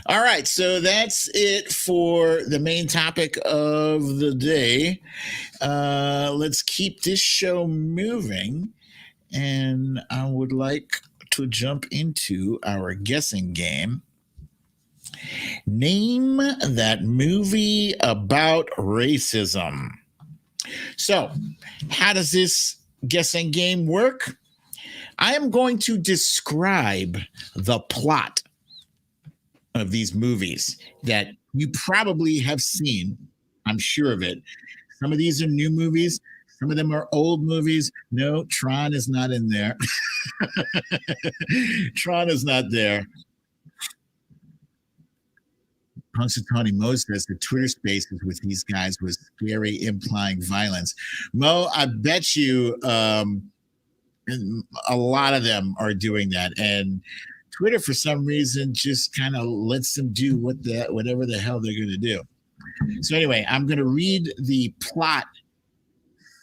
A: All right, so that's it for the main topic of the day. Let's keep this show moving. And I would like to jump into our guessing game. Name that movie about racism. So, how does this guessing game work? I am going to describe the plot of these movies that you probably have seen. I'm sure of it. Some of these are new movies. Some of them are old movies. No, Tron is not in there. Tron is not there. Punxsutawney Mo says the Twitter spaces with these guys was scary, implying violence. Mo, I bet you a lot of them are doing that. And Twitter, for some reason, just kind of lets them do whatever the hell they're going to do. So anyway, I'm going to read the plot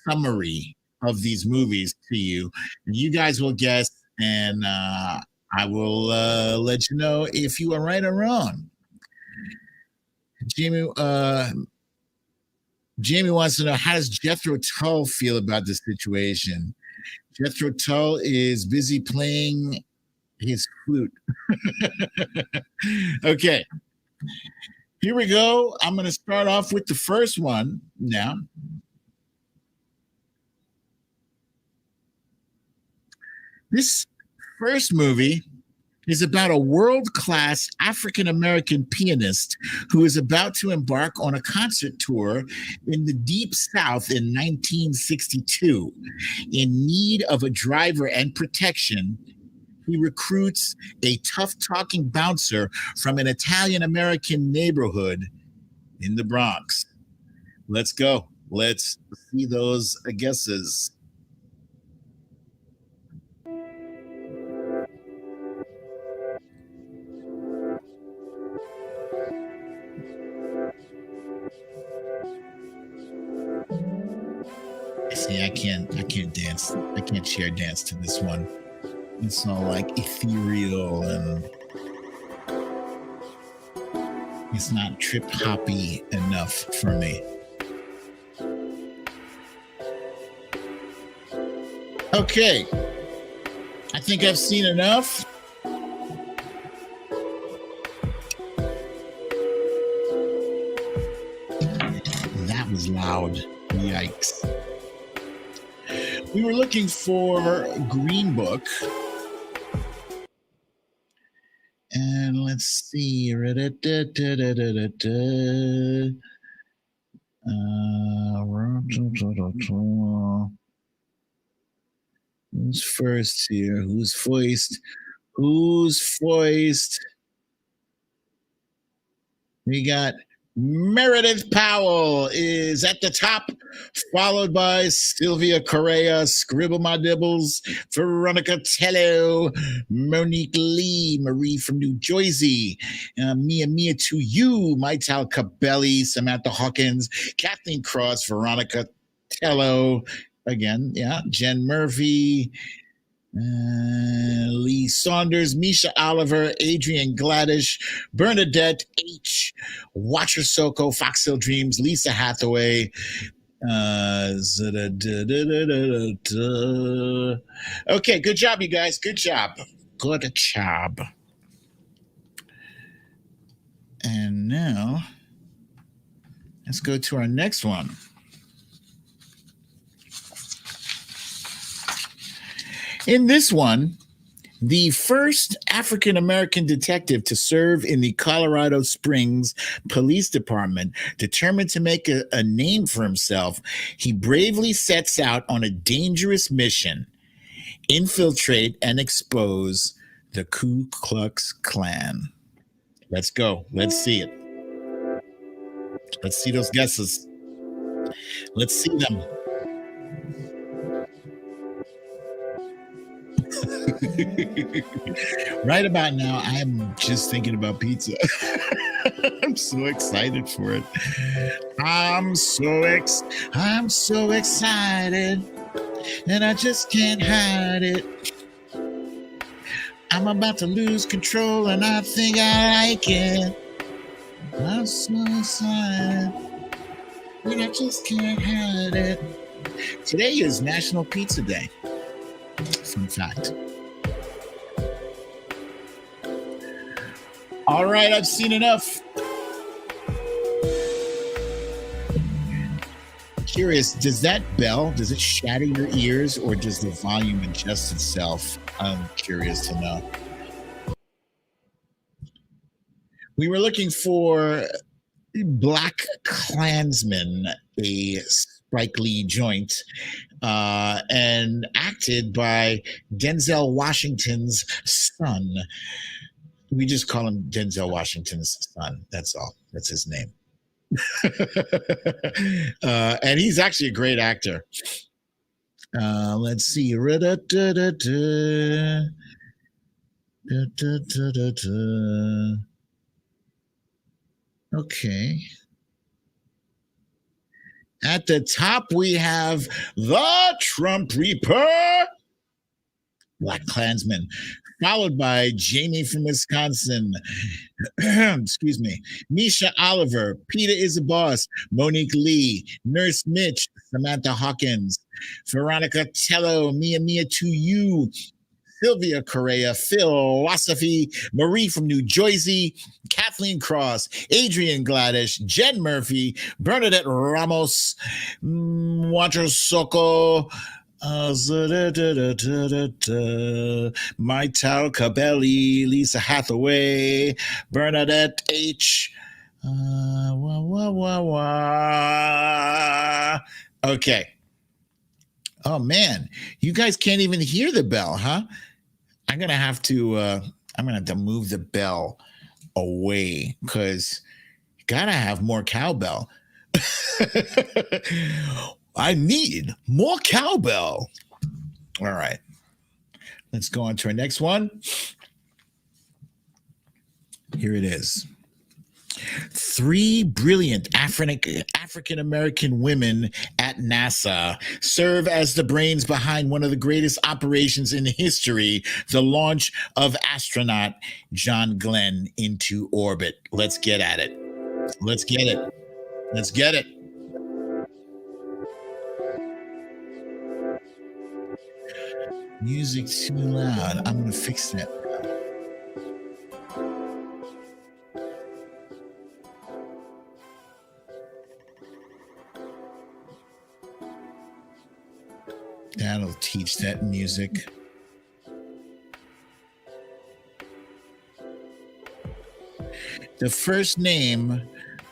A: summary of these movies to you, and you guys will guess, and I will let you know if you are right or wrong. Jamie wants to know, how does Jethro Tull feel about the situation? Jethro Tull is busy playing his flute. Okay. Here we go. I'm going to start off with the first one now. This first movie is about a world-class African-American pianist who is about to embark on a concert tour in the Deep South in 1962. In need of a driver and protection, he recruits a tough-talking bouncer from an Italian-American neighborhood in the Bronx. Let's go. Let's see those guesses. See, I can't dance. I can't share dance to this one. It's all like ethereal and it's not trip hoppy enough for me. Okay. I think I've seen enough. That was loud. Yikes. We were looking for Green Book. And let's see. Who's first here? Who's foist? Who's foist? We got Meredith Powell is at the top, followed by Sylvia Correa, Scribble My Dibbles, Veronica Tello, Monique Lee, Marie from New Jersey, Mia to You, Maital Cabelli, Samantha Hawkins, Kathleen Cross, Veronica Tello, again, yeah, Jen Murphy, Lee Saunders, Misha Oliver, Adrian Gladish, Bernadette H, Watcher Soko, Fox Hill Dreams, Lisa Hathaway. Okay, good job, you guys. Good job. Good job. And now, let's go to our next one. In this one, the first African-American detective to serve in the Colorado Springs Police Department, determined to make a name for himself, he bravely sets out on a dangerous mission: infiltrate and expose the Ku Klux Klan. Let's go. Let's see it. Let's see those guesses. Let's see them. Right about now, I'm just thinking about pizza. I'm so excited for it. I'm so excited, and I just can't hide it. I'm about to lose control, and I think I like it. I'm so excited, and I just can't hide it. Today is National Pizza Day. Fun fact. All right, I've seen enough. Curious, does that bell, does it shatter your ears, or does the volume adjust itself? I'm curious to know. We were looking for Black Klansman, a Spike Lee joint, and acted by Denzel Washington's son. We just call him Denzel Washington's son. That's all. That's his name. And he's actually a great actor. Let's see. Okay. At the top, we have the Trump Reaper. Black Klansman, followed by Jamie from Wisconsin. Excuse me. Misha Oliver, Peter is a Boss, Monique Lee, Nurse Mitch, Samantha Hawkins, Veronica Tello, Mia Mia to You, Sylvia Correa, Philosophy, Marie from New Jersey, Kathleen Cross, Adrian Gladish, Jen Murphy, Bernadette Ramos, Water Soko, Maital Cabelli, Lisa Hathaway, Bernadette H. Okay. Oh man, you guys can't even hear the bell, huh? I'm gonna have to move the bell away because you gotta have more cowbell. I need more cowbell. All right. Let's go on to our next one. Here it is. 3 brilliant African American women at NASA serve as the brains behind one of the greatest operations in history, the launch of astronaut John Glenn into orbit. Let's get at it. Let's get it. Let's get it. Music too loud. I'm going to fix that. That'll teach that music. The first name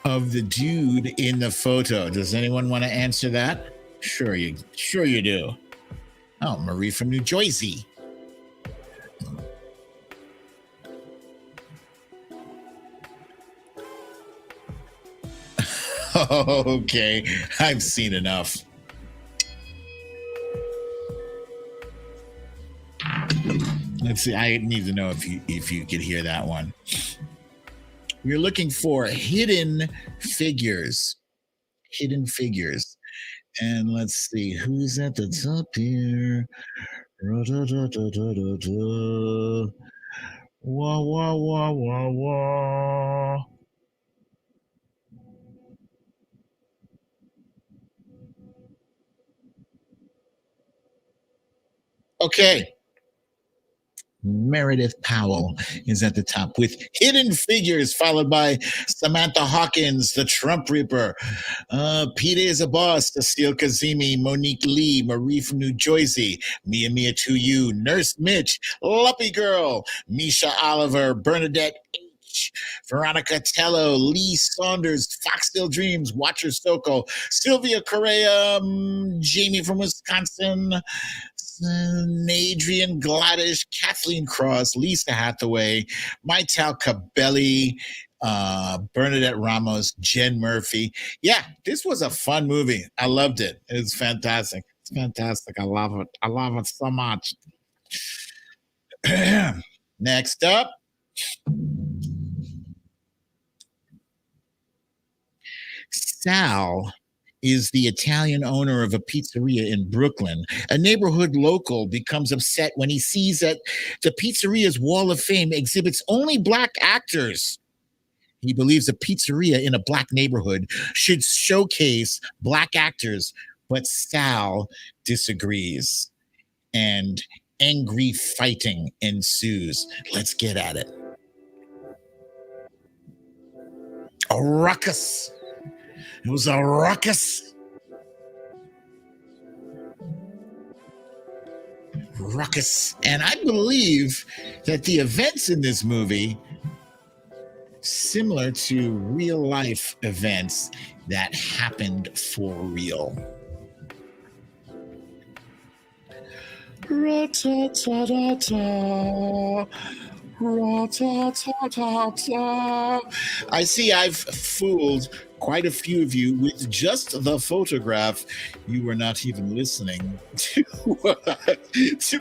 A: of the dude in the photo. Does anyone want to answer that? Sure you do. Oh, Marie from New Jersey. Okay, I've seen enough. Let's see. I need to know if you could hear that one. We're looking for hidden figures. Hidden figures. And let's see who's at the top here. Wah, wah, wah, wah, wah. Okay. Meredith Powell is at the top with Hidden Figures, followed by Samantha Hawkins, the Trump Reaper, Peter is a Boss, Cecile Kazemi, Monique Lee, Marie from New Jersey, Mia Mia to You, Nurse Mitch, Luppy Girl, Misha Oliver, Bernadette H, Veronica Tello, Lee Saunders, Foxtail Dreams, Watcher Soko, Sylvia Correa, Jamie from Wisconsin, Adrian Gladish, Kathleen Cross, Lisa Hathaway, Maital Cabelli, Bernadette Ramos, Jen Murphy. Yeah, this was a fun movie. I loved it. It was fantastic. It's fantastic. I love it. I love it so much. Next up. Sal is the Italian owner of a pizzeria in Brooklyn. A neighborhood local becomes upset when he sees that the pizzeria's wall of fame exhibits only Black actors. He believes a pizzeria in a Black neighborhood should showcase Black actors, but Sal disagrees. And angry fighting ensues. Let's get at it. A ruckus. It was a ruckus. Ruckus. And I believe that the events in this movie, similar to real life events that happened for real. Ra-ta-ta-ta-ta. Ra-ta-ta-ta-ta. I see I've fooled quite a few of you with just the photograph. You were not even listening to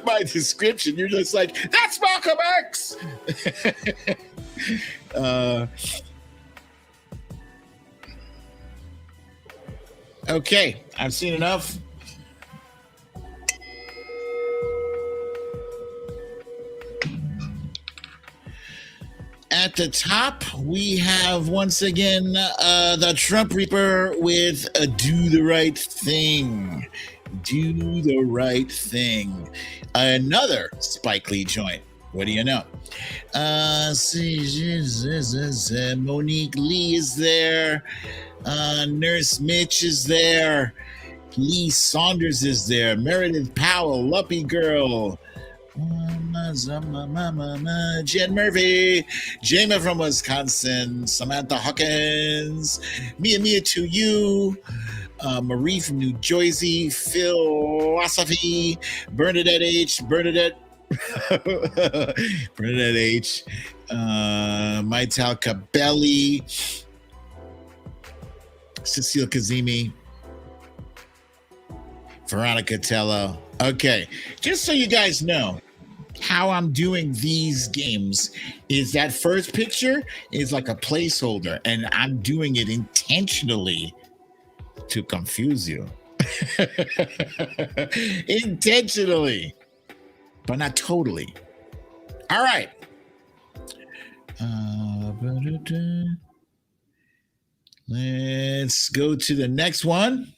A: my description. You're just like, that's Malcolm X. Okay, I've seen enough. At the top, we have once again the Trump Reaper with Do the Right Thing. Do the Right Thing. Another Spike Lee joint. What do you know? Monique Lee is there. Nurse Mitch is there. Lee Saunders is there. Meredith Powell, Luppy Girl. Jen Murphy, Jama from Wisconsin, Samantha Hawkins, Mia to you, Marie from New Jersey, Philosophy, Bernadette H, Bernadette H, Maital Cabelli, Cecile Kazemi, Veronica Tello. Okay, just so you guys know how I'm doing these games is that first picture is like a placeholder, and I'm doing it intentionally to confuse you. Intentionally, but not totally. All right. Let's go to the next one.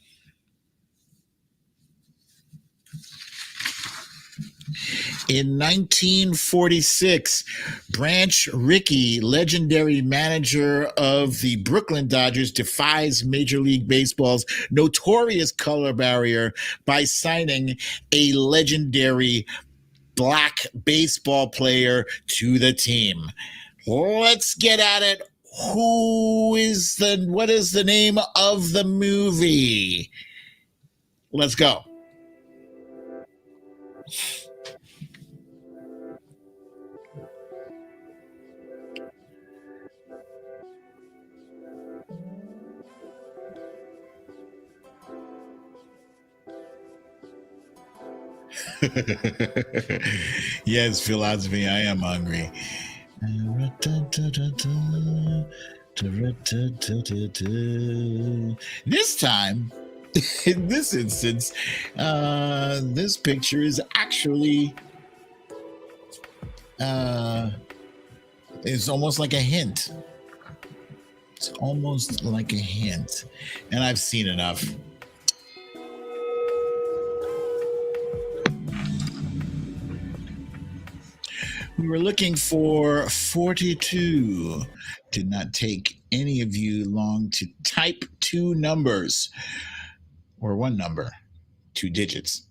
A: In 1946, Branch Rickey, legendary manager of the Brooklyn Dodgers, defies Major League Baseball's notorious color barrier by signing a legendary black baseball player to the team. Let's get at it. What is the name of the movie? Let's go. Yes, philosophy, I am hungry. This time, in this instance, this picture is actually it's almost like a hint. It's almost like a hint. And I've seen enough. We were looking for 42. Did not take any of you long to type two numbers or one number, 2 digits.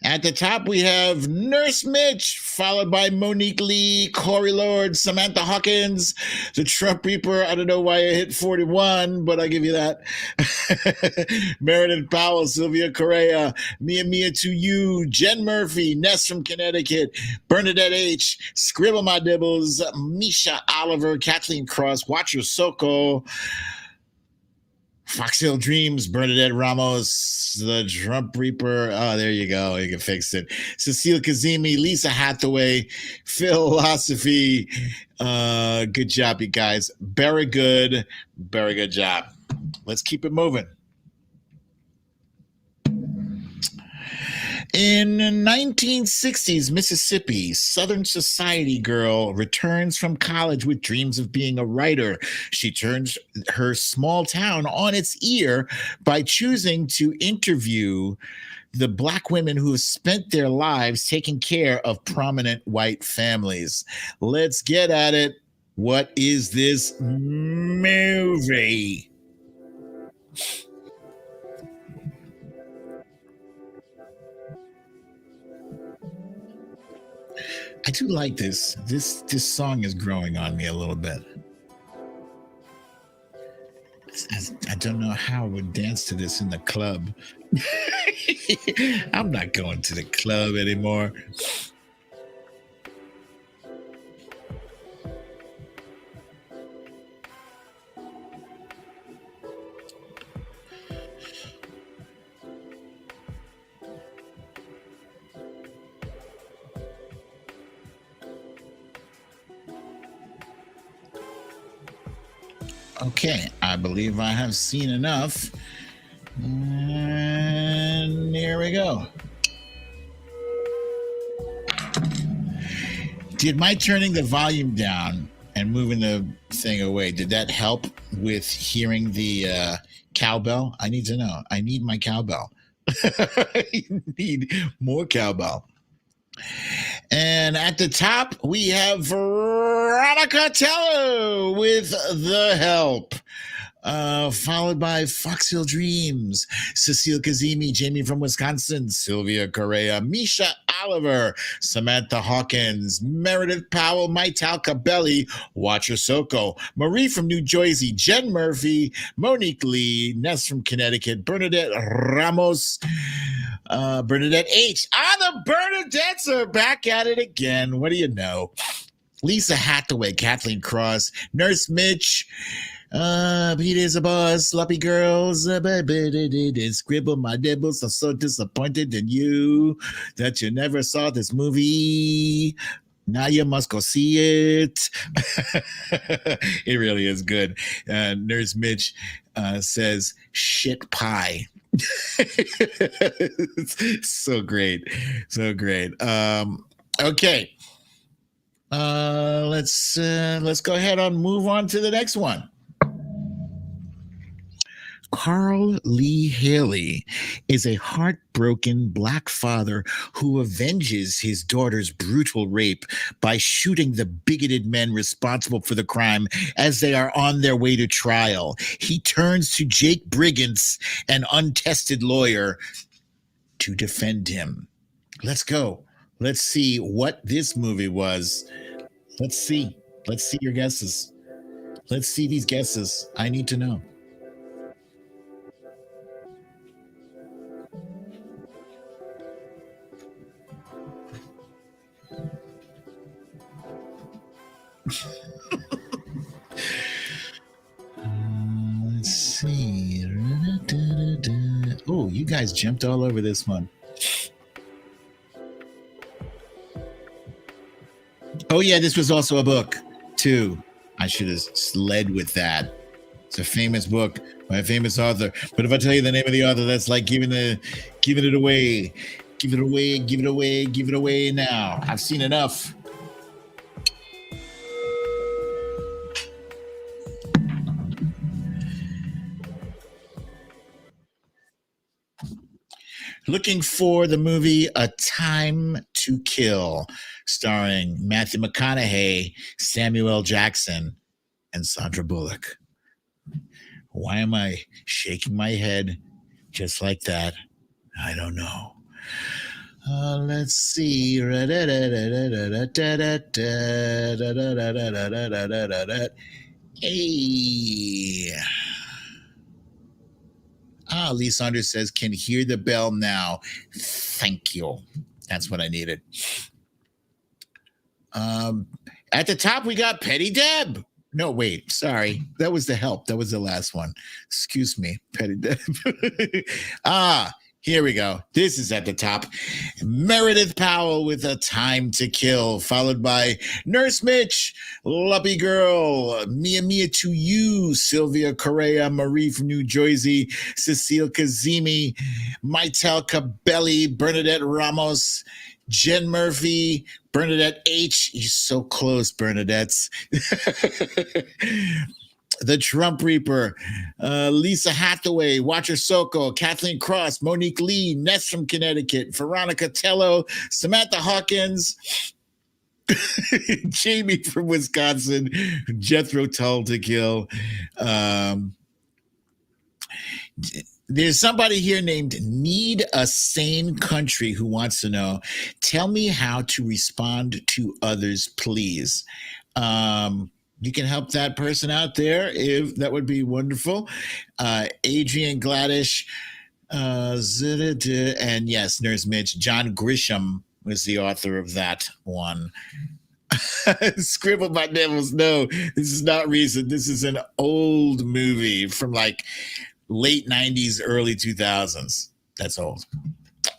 A: At the top, we have Nurse Mitch, followed by Monique Lee, Corey Lord, Samantha Hawkins, the Trump Reaper. I don't know why I hit 41, but I give you that. Meredith Powell, Sylvia Correa, Mia to you, Jen Murphy, Ness from Connecticut, Bernadette H, Scribble My Dibbles, Misha Oliver, Kathleen Cross, Watcher Soko, Foxhill Dreams, Bernadette Ramos, the Trump Reaper. Oh, there you go. You can fix it. Cecile Kazemi, Lisa Hathaway, Philosophy. Good job, you guys. Very good. Very good job. Let's keep it moving. In 1960s Mississippi, Southern society girl returns from college with dreams of being a writer. She turns her small town on its ear by choosing to interview the Black women who have spent their lives taking care of prominent white families. Let's get at it. What is this movie? I do like this. This song is growing on me a little bit. I don't know how I would dance to this in the club. I'm not going to the club anymore. Okay, I believe I have seen enough. And here we go. Did my turning the volume down and moving the thing away, did that help with hearing the cowbell? I need to know. I need my cowbell. I need more cowbell. And at the top, we have Veronica Tello with The Help. Followed by Foxhill Dreams, Cecile Kazemi, Jamie from Wisconsin, Sylvia Correa, Misha Oliver, Samantha Hawkins, Meredith Powell, Maital Cabelli, Watcher Soko, Marie from New Jersey, Jen Murphy, Monique Lee, Ness from Connecticut, Bernadette Ramos, Bernadette H. The Bernadettes are back at it again. What do you know? Lisa Hathaway, Kathleen Cross, Nurse Mitch, Peter's a boss, sloppy girls, scribble my nibbles. I'm so disappointed in you that you never saw this movie. Now you must go see it. It really is good. Nurse Mitch says, shit pie. So great. So great. Okay. Let's go ahead and move on to the next one. Carl Lee Haley is a heartbroken Black father who avenges his daughter's brutal rape by shooting the bigoted men responsible for the crime as they are on their way to trial. He turns to Jake Brigance, an untested lawyer, to defend him. Let's go. Let's see what this movie was. Let's see. Let's see your guesses. Let's see these guesses. I need to know. Let's see. Oh, you guys jumped all over this one. Oh, yeah, this was also a book, too. I should have led with that. It's a famous book by a famous author. But if I tell you the name of the author, that's like giving it away. Give it away, give it away, give it away now. I've seen enough. Looking for the movie A Time to Kill, starring Matthew McConaughey, Samuel L. Jackson, and Sandra Bullock. Why am I shaking my head just like that? I don't know. Let's see. Hey. Lee Saunders says, can hear the bell now. Thank you. That's what I needed. At the top, we got Petty Deb. No, wait, sorry. That was The Help. That was the last one. Excuse me, Petty Deb. Here we go. This is at the top. Meredith Powell with A Time to Kill, followed by Nurse Mitch, Luppy Girl, Mia to You, Sylvia Correa, Marie from New Jersey, Cecile Kazemi, Maital Cabelli, Bernadette Ramos, Jen Murphy, Bernadette H. You're so close, Bernadette's. The Trump Reaper, Lisa Hathaway, Watcher Soko, Kathleen Cross, Monique Lee, Ness from Connecticut, Veronica Tello, Samantha Hawkins, Jamie from Wisconsin, Jethro Tull to Kill. There's somebody here named Need a Sane Country who wants to know, tell me how to respond to others, please. You can help that person out there, if that would be wonderful. Adrian Gladish, and yes, Nurse Mitch. John Grisham was the author of that one. Scribble my devils. No, this is not recent. This is an old movie from like late 90s, early 2000s. That's old.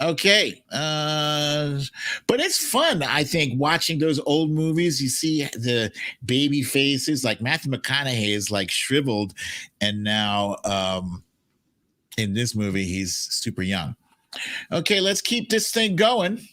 A: Okay. But it's fun, I think, watching those old movies. You see the baby faces, like Matthew McConaughey is like shriveled, and now in this movie he's super young. Okay, let's keep this thing going.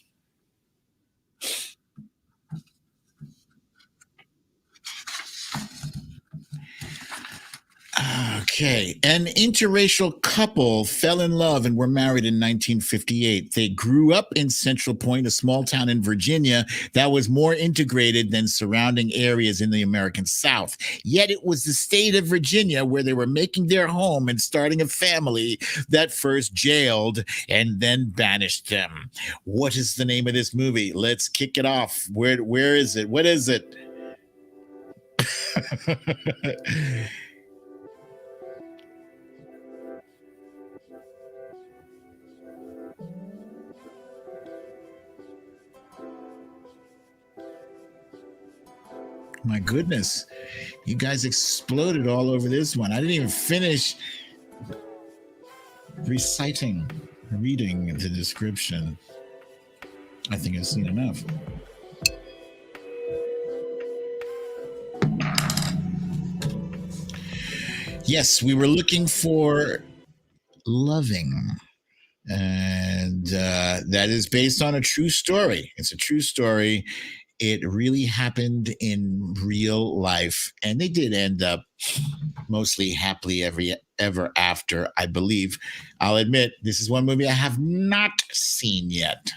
A: Okay. An interracial couple fell in love and were married in 1958. They grew up in Central Point, a small town in Virginia that was more integrated than surrounding areas in the American South. Yet it was the state of Virginia where they were making their home and starting a family that first jailed and then banished them. What is the name of this movie? Let's kick it off. Where is it? What is it? My goodness, you guys exploded all over this one. I didn't even finish reading the description. I think I've seen enough. Yes, we were looking for Loving. And that is based on a true story. It's a true story. It really happened in real life. And they did end up mostly happily ever after, I believe. I'll admit, this is one movie I have not seen yet.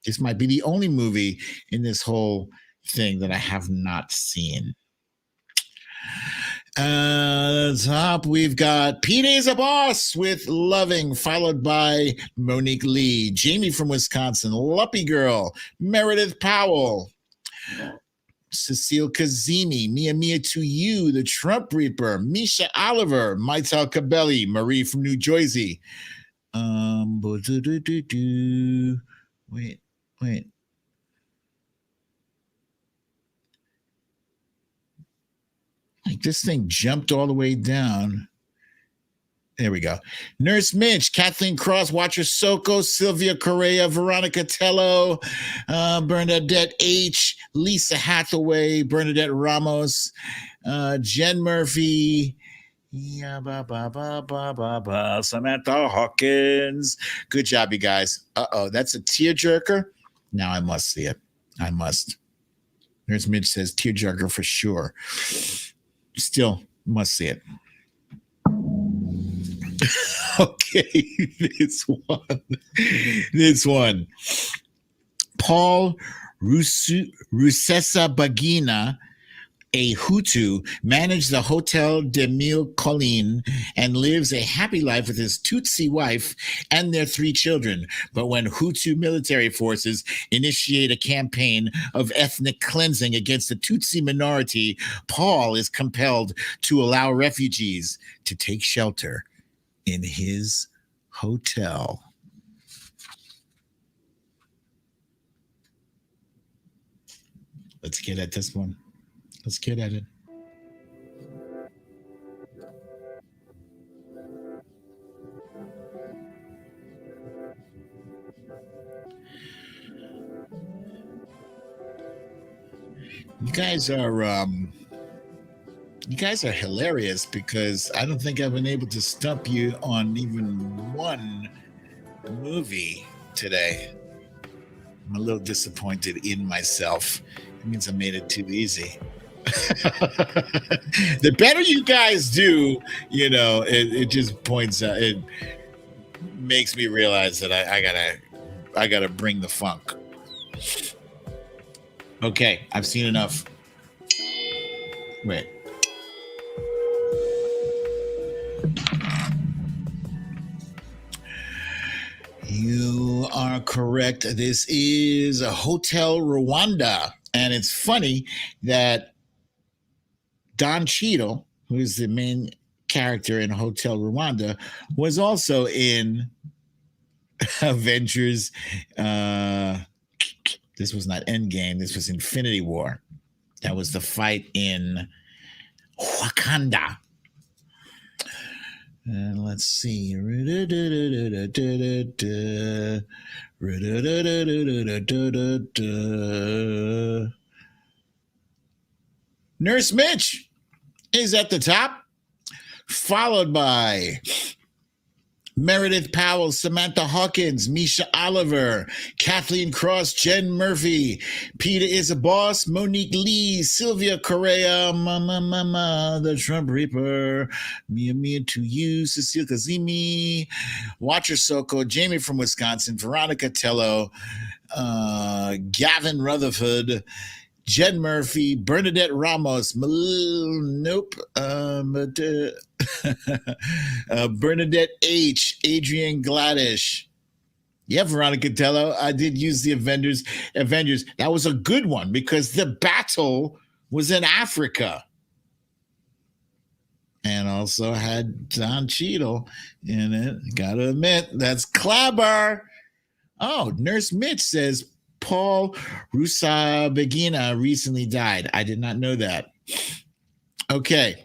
A: This might be the only movie in this whole thing that I have not seen. Top, we've got PD's a Boss with Loving, followed by Monique Lee, Jamie from Wisconsin, Luppy Girl, Meredith Powell, Cecile Kazemi, Mia Mia to You, The Trump Reaper, Misha Oliver, Maital Kabeli, Marie from New Jersey. Wait. Like this thing jumped all the way down. There we go. Nurse Minch, Kathleen Cross, Watcher Soko, Sylvia Correa, Veronica Tello, Bernadette H., Lisa Hathaway, Bernadette Ramos, Jen Murphy, Samantha Hawkins. Good job, you guys. That's a tearjerker. Now I must see it. I must. Nurse Minch says tearjerker for sure. Still must see it. Okay, this one. Paul Rusesabagina, a Hutu, managed the Hotel de Mille Collines and lives a happy life with his Tutsi wife and their 3 children. But when Hutu military forces initiate a campaign of ethnic cleansing against the Tutsi minority, Paul is compelled to allow refugees to take shelter in his hotel. Let's get at this one. Let's get at it. You guys are hilarious because I don't think I've been able to stump you on even one movie today. I'm a little disappointed in myself. It means I made it too easy. The better you guys do, it just points out, it makes me realize that I gotta bring the funk. Okay, I've seen enough. Wait. You are correct. This is a Hotel Rwanda. And it's funny that Don Cheadle, who is the main character in Hotel Rwanda, was also in Avengers. This was not Endgame. This was Infinity War. That was the fight in Wakanda. And let's see. Nurse Mitch is at the top, followed by Meredith Powell, Samantha Hawkins, Misha Oliver, Kathleen Cross, Jen Murphy, Peter is a Boss, Monique Lee, Sylvia Correa, Mama, the Trump Reaper, Mia to you, Cecile Kazimi, Watcher Soko, Jamie from Wisconsin, Veronica Tello, Gavin Rutherford, Jen Murphy, Bernadette Ramos, Bernadette H, Adrian Gladish. Yeah, Veronica Tello. I did use the Avengers. That was a good one because the battle was in Africa. And also had Don Cheadle in it. Gotta admit, that's clever. Oh, Nurse Mitch says Paul Rusabagina recently died. I did not know that. Okay.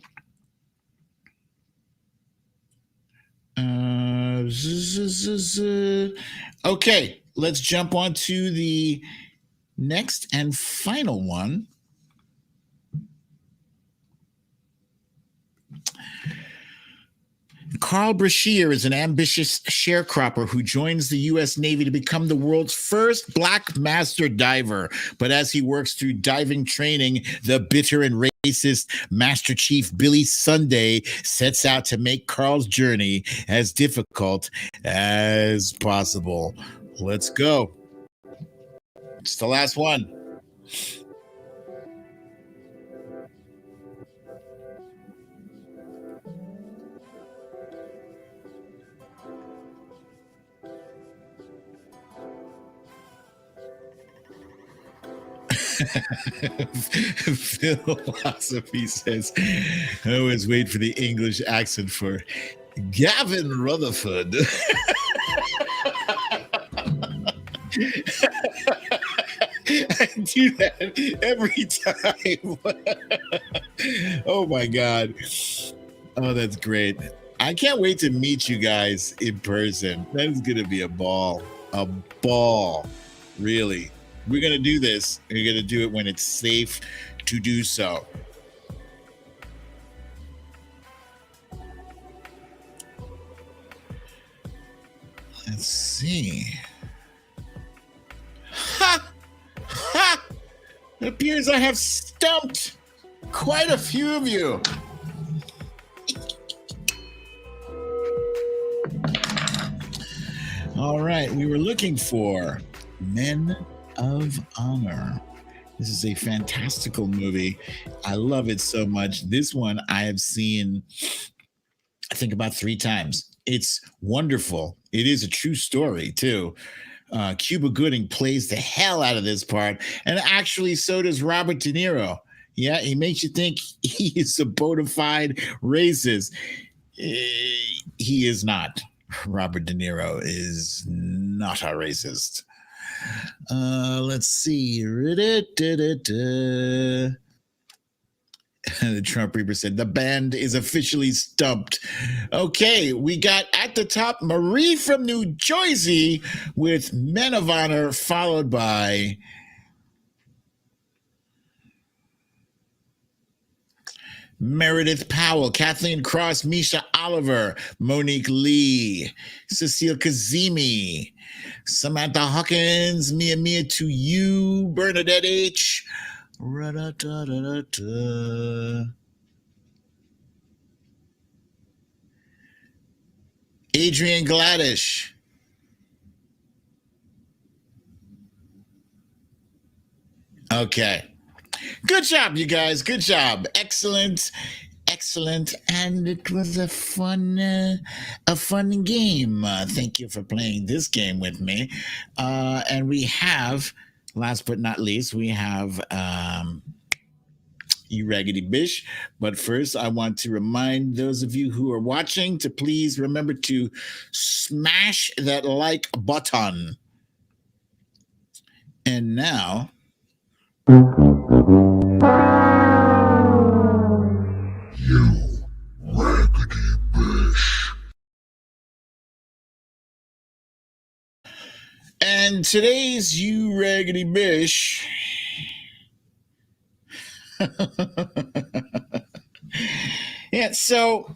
A: Okay, let's jump on to the next and final one. Carl Brashear is an ambitious sharecropper who joins the U.S. Navy to become the world's first black master diver. But as he works through diving training, the bitter and racist Master Chief Billy Sunday sets out to make Carl's journey as difficult as possible. Let's go. It's the last one. Philosophy says, I always wait for the English accent for Gavin Rutherford. I do that every time. Oh my God. Oh, that's great. I can't wait to meet you guys in person. That is going to be a ball. A ball. Really. We're going to do this. We're going to do it when it's safe to do so. Let's see. Ha! Ha! It appears I have stumped quite a few of you. All right. We were looking for Men of Honor. This is a fantastical movie. I love it so much. This one I have seen, I think, about 3 times. It's wonderful. It is a true story, too. Cuba Gooding plays the hell out of this part. And actually, so does Robert De Niro. Yeah, he makes you think he is a bona fide racist. He is not. Robert De Niro is not a racist. Let's see. The Trump Reaper said the band is officially stumped. Okay, we got at the top Marie from New Jersey with Men of Honor, followed by Meredith Powell, Kathleen Cross, Misha Oliver, Monique Lee, Cecile Kazimi, Samantha Hawkins, Mia to you, Bernadette H. Adrian Gladish. Okay. Good job, you guys. Good job. Excellent. Excellent. And it was a fun game. Thank you for playing this game with me. And we have, last but not least, we have you Raggedy Bish. But first, I want to remind those of you who are watching to please remember to smash that like button. And now,
B: You Raggedy Bish.
A: and today's You Raggedy Bish. Yeah, so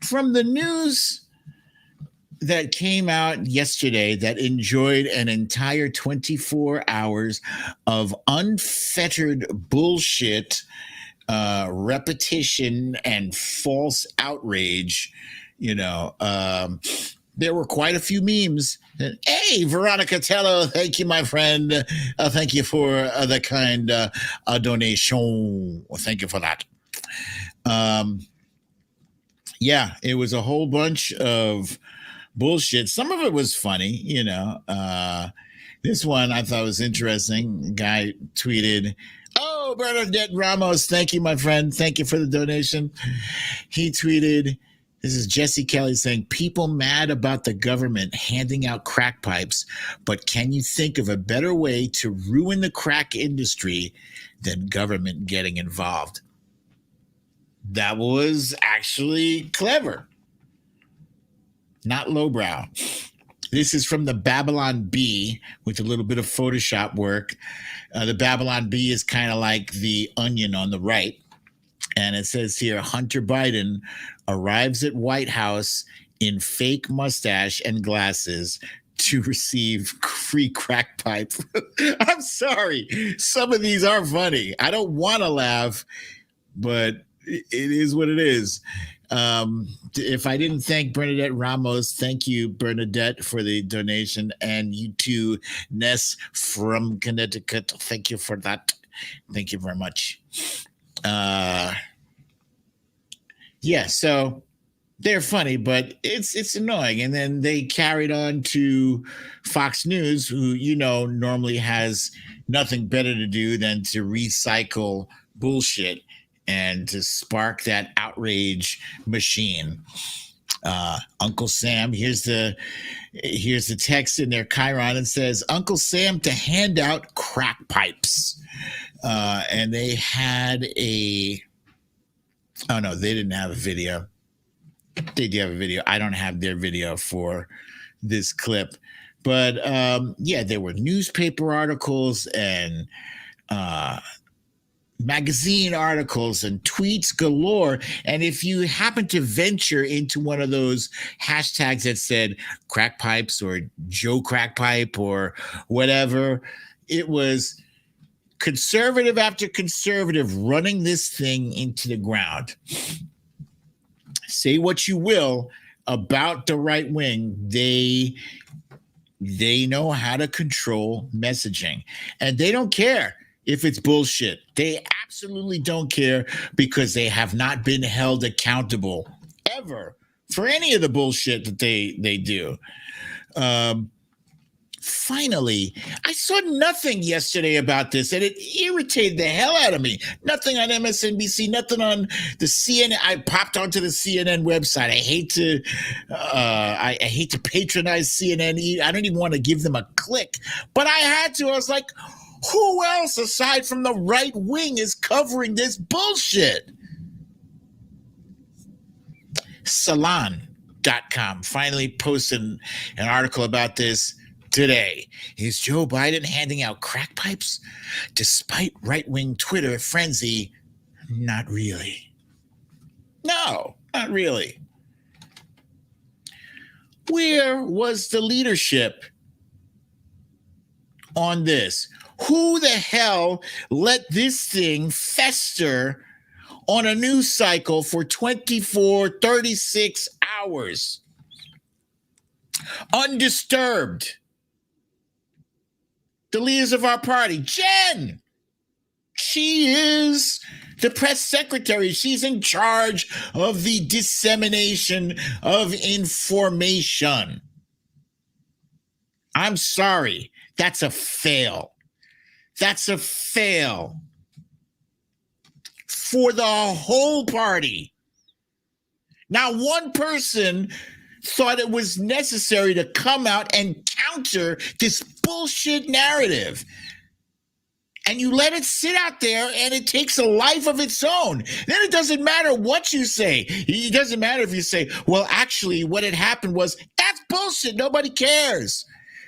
A: from the news that came out yesterday that enjoyed an entire 24 hours of unfettered bullshit, repetition, and false outrage. There were quite a few memes. Hey, Veronica Tello, thank you, my friend. Thank you for the kind donation. Thank you for that. Yeah, it was a whole bunch of bullshit. Some of it was funny, This one I thought was interesting. A guy tweeted, "Oh, Bernadette Ramos, thank you, my friend. Thank you for the donation." He tweeted, this is Jesse Kelly saying, "People mad about the government handing out crack pipes, but can you think of a better way to ruin the crack industry than government getting involved?" That was actually clever. Not lowbrow. This is from the Babylon Bee with a little bit of Photoshop work. The Babylon Bee is kind of like the Onion on the right. And it says here, Hunter Biden arrives at White House in fake mustache and glasses to receive free crack pipe. I'm sorry. Some of these are funny. I don't want to laugh, but it is what it is. If I didn't thank Bernadette Ramos, thank you, Bernadette, for the donation. And you too, Ness from Connecticut. Thank you for that. Thank you very much. Yeah, so they're funny, but it's annoying. And then they carried on to Fox News, who, normally has nothing better to do than to recycle bullshit and to spark that outrage machine. Uncle Sam, here's the text in their Chiron. It says, "Uncle Sam to hand out crack pipes." And they had oh no, they didn't have a video. They did have a video. I don't have their video for this clip. But yeah, there were newspaper articles and magazine articles and tweets galore. And if you happen to venture into one of those hashtags that said crack pipes or Joe Crack Pipe or whatever, it was conservative after conservative running this thing into the ground. Say what you will about the right wing, they know how to control messaging, and they don't care if it's bullshit. They absolutely don't care, because they have not been held accountable ever for any of the bullshit that they do. Finally, I saw nothing yesterday about this, and it irritated the hell out of me. Nothing on MSNBC, nothing on the CNN. I popped onto the CNN website. I hate to patronize CNN. I don't even want to give them a click, but I had to. I was like, who else aside from the right wing is covering this bullshit? Salon.com finally posted an article about this today. Is Joe Biden handing out crack pipes despite right-wing Twitter frenzy? Not really. No, not really. Where was the leadership on this? Who the hell let this thing fester on a news cycle for 24, 36 hours? Undisturbed. The leaders of our party, Jen, she is the press secretary. She's in charge of the dissemination of information. I'm sorry. That's a fail. That's a fail for the whole party. Now, one person thought it was necessary to come out and counter this bullshit narrative. And you let it sit out there, and it takes a life of its own. Then it doesn't matter what you say. It doesn't matter if you say, well, actually, what had happened was, that's bullshit. Nobody cares.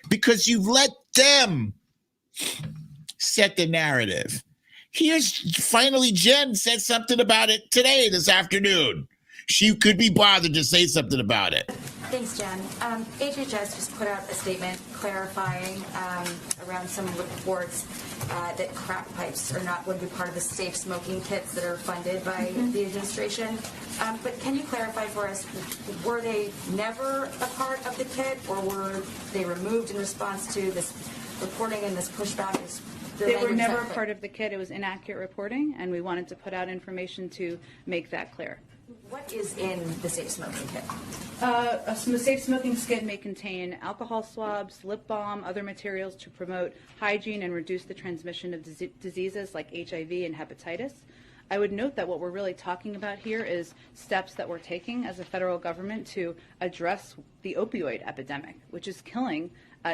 A: Because you've let them set the narrative. Here's finally Jen said something about it today, this afternoon. She could be bothered to say something about it.
E: Thanks, Jen. HHS just put out a statement clarifying around some reports that crack pipes would be part of the safe smoking kits that are funded by the administration. But can you clarify for us, were they never a part of the kit, or were they removed in response to this reporting and this pushback?
F: They were never part of the kit. It was inaccurate reporting, and we wanted to put out information to make that clear.
E: What is in the safe smoking kit?
F: A safe smoking kit may contain alcohol swabs, lip balm, other materials to promote hygiene and reduce the transmission of diseases like HIV and hepatitis. I would note that what we're really talking about here is steps that we're taking as a federal government to address the opioid epidemic, which is killing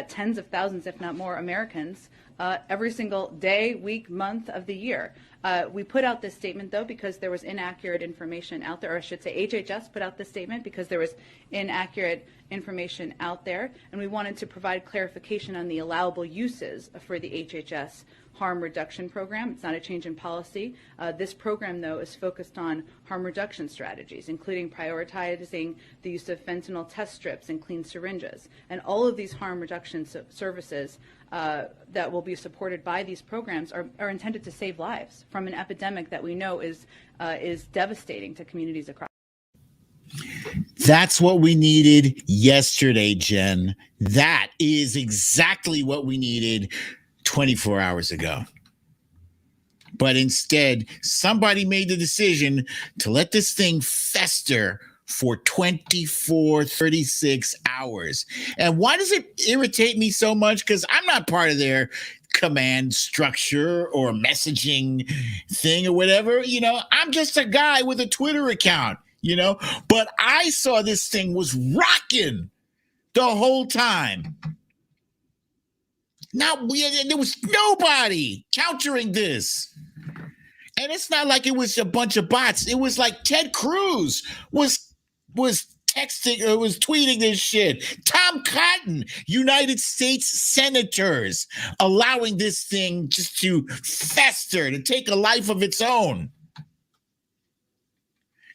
F: tens of thousands, if not more, Americans every single day, week, month of the year. We put out this statement, though, because there was inaccurate information out there, or I should say HHS put out this statement because there was inaccurate information out there, and we wanted to provide clarification on the allowable uses for the HHS harm reduction program. It's not a change in policy. This program, though, is focused on harm reduction strategies, including prioritizing the use of fentanyl test strips and clean syringes. And all of these harm reduction services that will be supported by these programs are intended to save lives from an epidemic that we know is devastating to communities across.
A: That's what we needed yesterday, Jen. That is exactly what we needed 24 hours ago. But instead, somebody made the decision to let this thing fester for 24, 36 hours. And why does it irritate me so much? Because I'm not part of their command structure or messaging thing or whatever. You know, I'm just a guy with a Twitter account, you know, but I saw this thing was rocking the whole time. There was nobody countering this. And it's not like it was a bunch of bots. It was like Ted Cruz was texting or was tweeting this shit. Tom Cotton, United States senators, allowing this thing just to fester, to take a life of its own.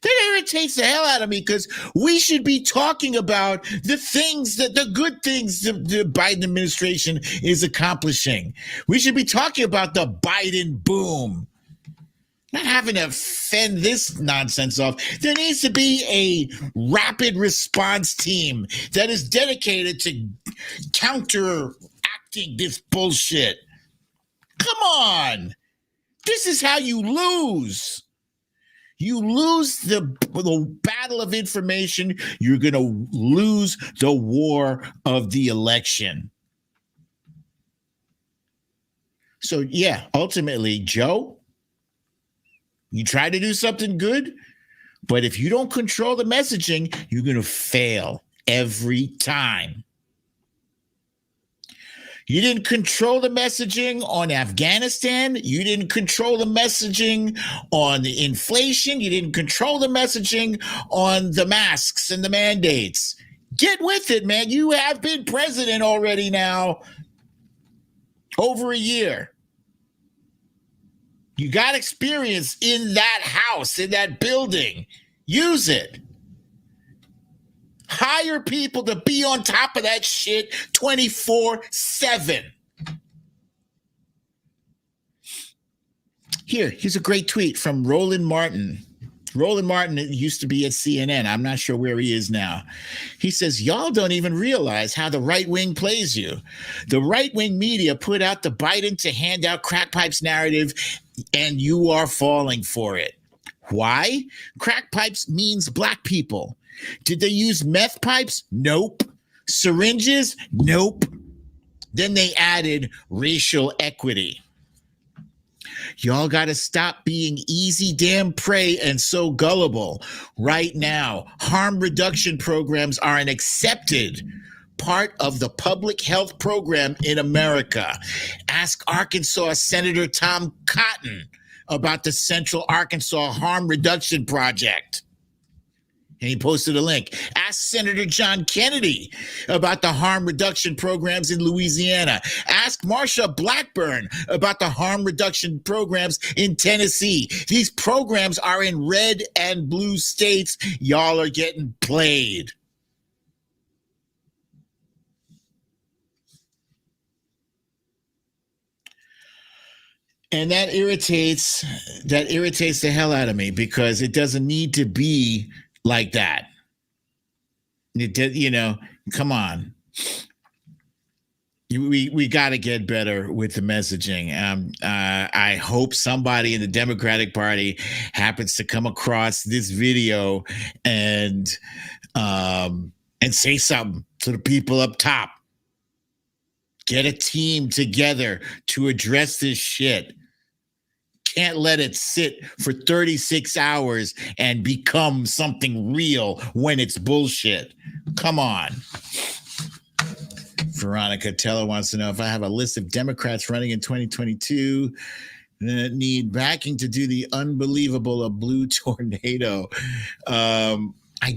A: That irritates the hell out of me because we should be talking about the things the good things the Biden administration is accomplishing. We should be talking about the Biden boom. Not having to fend this nonsense off. There needs to be a rapid response team that is dedicated to counteracting this bullshit. Come on. This is how you lose. You lose the battle of information. You're going to lose the war of the election. So, yeah, ultimately, Joe, you try to do something good, but if you don't control the messaging, you're going to fail every time. You didn't control the messaging on Afghanistan. You didn't control the messaging on the inflation. You didn't control the messaging on the masks and the mandates. Get with it, man. You have been president already now over a year. You got experience in that house, in that building. Use it. Hire people to be on top of that shit 24/7. Here's a great tweet from Roland Martin. Roland Martin used to be at CNN. I'm not sure where he is now. He says, y'all don't even realize how the right wing plays you. The right wing media put out the Biden to hand out crack pipes narrative, and you are falling for it. Why? Crack pipes means black people. Did they use meth pipes? Nope. Syringes? Nope. Then they added racial equity. Y'all got to stop being easy damn prey and so gullible. Right now, harm reduction programs are an accepted part of the public health program in America. Ask Arkansas Senator Tom Cotton about the Central Arkansas Harm Reduction Project. And he posted a link. Ask Senator John Kennedy about the harm reduction programs in Louisiana. Ask Marsha Blackburn about the harm reduction programs in Tennessee. These programs are in red and blue states. Y'all are getting played. And that irritates the hell out of me because it doesn't need to be like that. It did, come on. We got to get better with the messaging. I hope somebody in the Democratic Party happens to come across this video and say something to the people up top. Get a team together to address this shit. Can't let it sit for 36 hours and become something real when it's bullshit. Come on. Veronica Teller wants to know if I have a list of Democrats running in 2022 that need backing to do the unbelievable, a blue tornado. I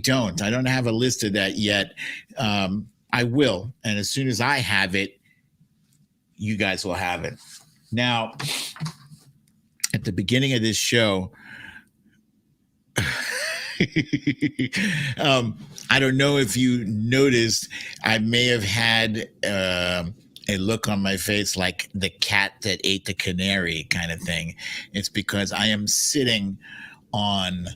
A: don't have a list of that yet. I will. And as soon as I have it, you guys will have it. Now, at the beginning of this show, I don't know if you noticed, I may have had a look on my face like the cat that ate the canary kind of thing. It's because I am sitting on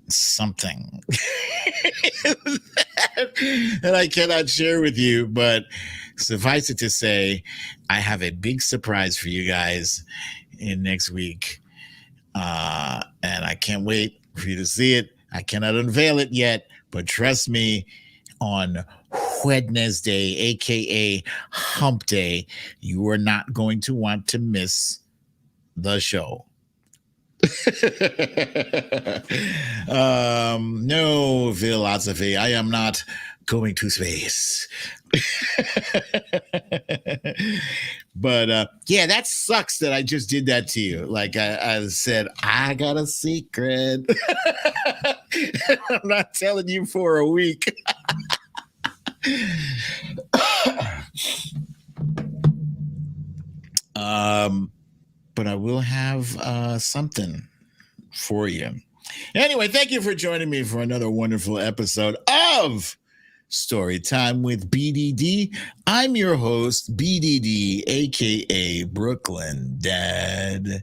A: something that I cannot share with you, but suffice it to say, I have a big surprise for you guys in next week. And I can't wait for you to see it. I cannot unveil it yet, but trust me, on Wednesday, aka Hump Day, you are not going to want to miss the show. No philosophy. I am not going to space. But yeah, that sucks that I just did that to you. Like I said, I got a secret. I'm not telling you for a week. But I will have something for you. Anyway, thank you for joining me for another wonderful episode of Storytime with BDD. I'm your host, BDD, aka Brooklyn Dad.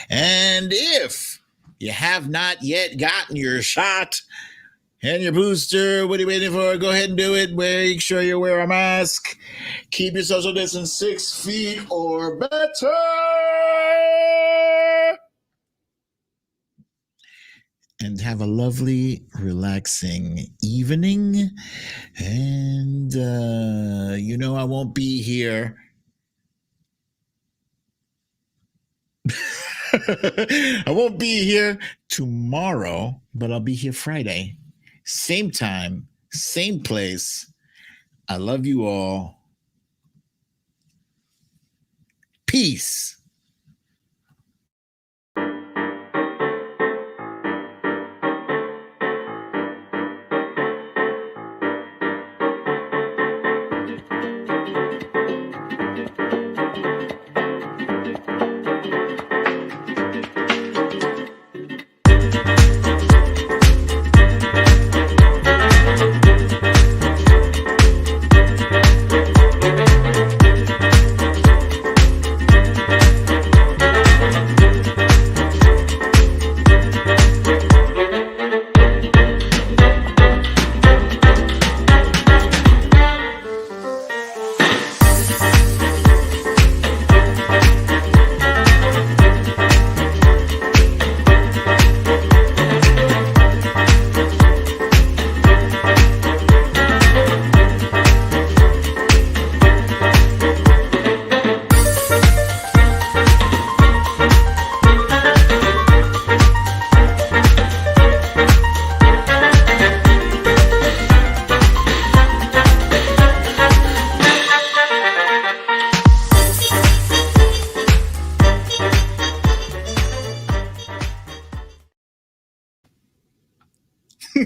A: And if you have not yet gotten your shot and your booster, what are you waiting for? Go ahead and do it. Make sure you wear a mask. Keep your social distance 6 feet or better. And have a lovely, relaxing evening. And, I won't be here. I won't be here tomorrow, but I'll be here Friday. Same time, same place. I love you all. Peace.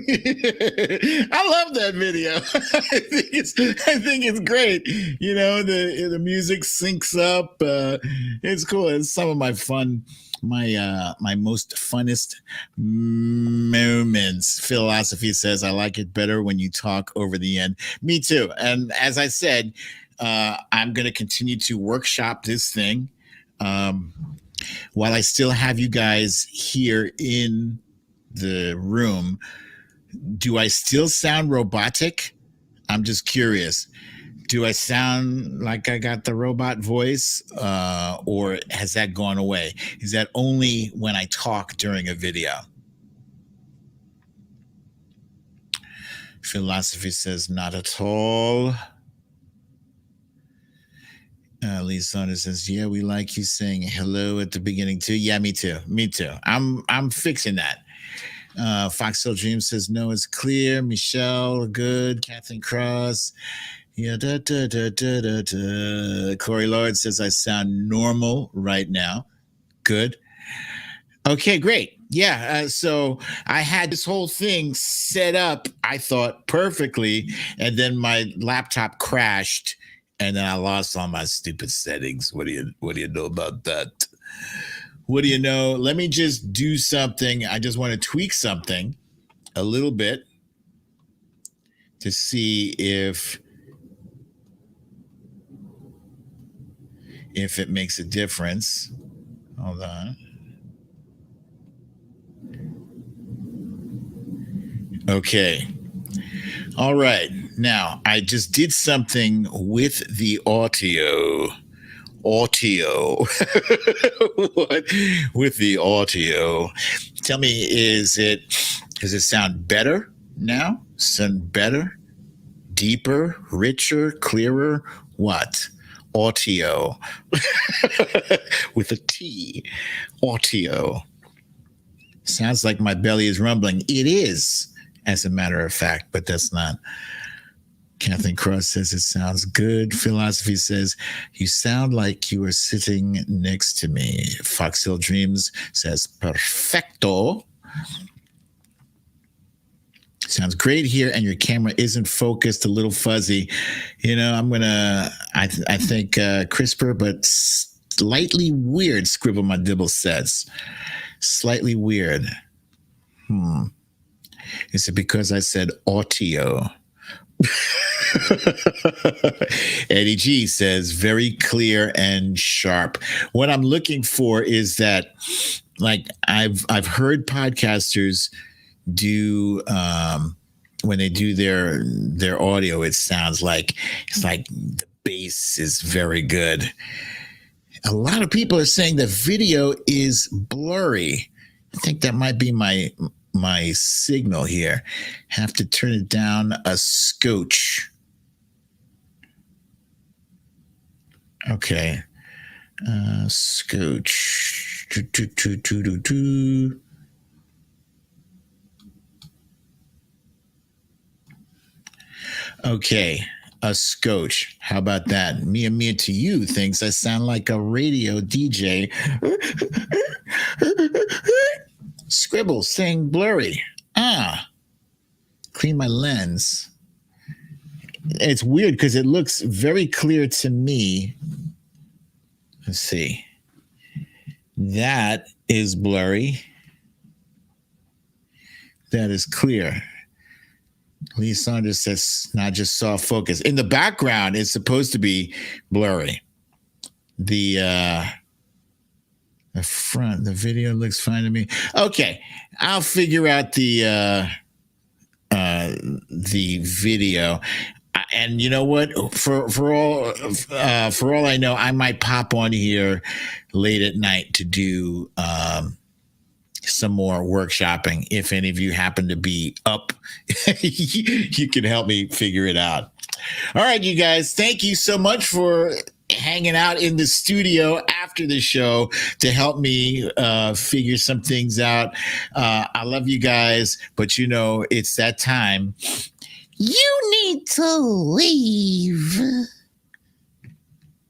A: I love that video. I think it's great. The music syncs up. It's cool. It's some of my fun, my most funnest moments. Philosophy says I like it better when you talk over the end. Me too. And as I said, I'm going to continue to workshop this thing. while I still have you guys here in the room, do I still sound robotic? I'm just curious. Do I sound like I got the robot voice, or has that gone away? Is that only when I talk during a video? Philosophy says not at all. Lee Saunders says, yeah, we like you saying hello at the beginning too. Yeah, me too. Me too. I'm fixing that. Foxhill Dream says, no, it's clear. Michelle, good. Kathleen Cross. Yeah, Corey Lord says, I sound normal right now. Good. Okay, great. Yeah, so I had this whole thing set up, I thought, perfectly, and then my laptop crashed, and then I lost all my stupid settings. What do you know about that? What do you know? Let me just do something. I just want to tweak something a little bit to see if it makes a difference. Hold on. Okay. All right. Now, I just did something with the audio. What? With the audio. Tell me, does it sound better now? Sound better? Deeper? Richer? Clearer? What? Audio. With a T. Audio. Sounds like my belly is rumbling. It is, as a matter of fact, but that's not. Kathleen Cross says it sounds good. Philosophy says you sound like you are sitting next to me. Foxhill Dreams says perfecto. Sounds great here, and your camera isn't focused, a little fuzzy. You know, I think crisper, but slightly weird, Scribble My Dibble says. Slightly weird. Is it because I said audio? Eddie G says very clear and sharp. What I'm looking for is that, like, I've heard podcasters do when they do their audio, it sounds like the bass is very good. A lot of people are saying the video is blurry. I think that might be my signal here. Have to turn it down a scotch. Okay. Scotch. Okay. A scotch. How about that? Mia to you thinks I sound like a radio DJ. Scribble saying blurry. Clean my lens. It's weird because it looks very clear to me. Let's see. That is blurry. That is clear. Lee Saunders says not just soft focus. In the background, it's supposed to be blurry. The front, the video looks fine to me. Okay, I'll figure out the video. And you know what? For all I know, I might pop on here late at night to do some more workshopping. If any of you happen to be up, you can help me figure it out. All right, you guys, thank you so much for hanging out in the studio after the show to help me figure some things out. I love you guys, but you know, it's that time. You need to leave.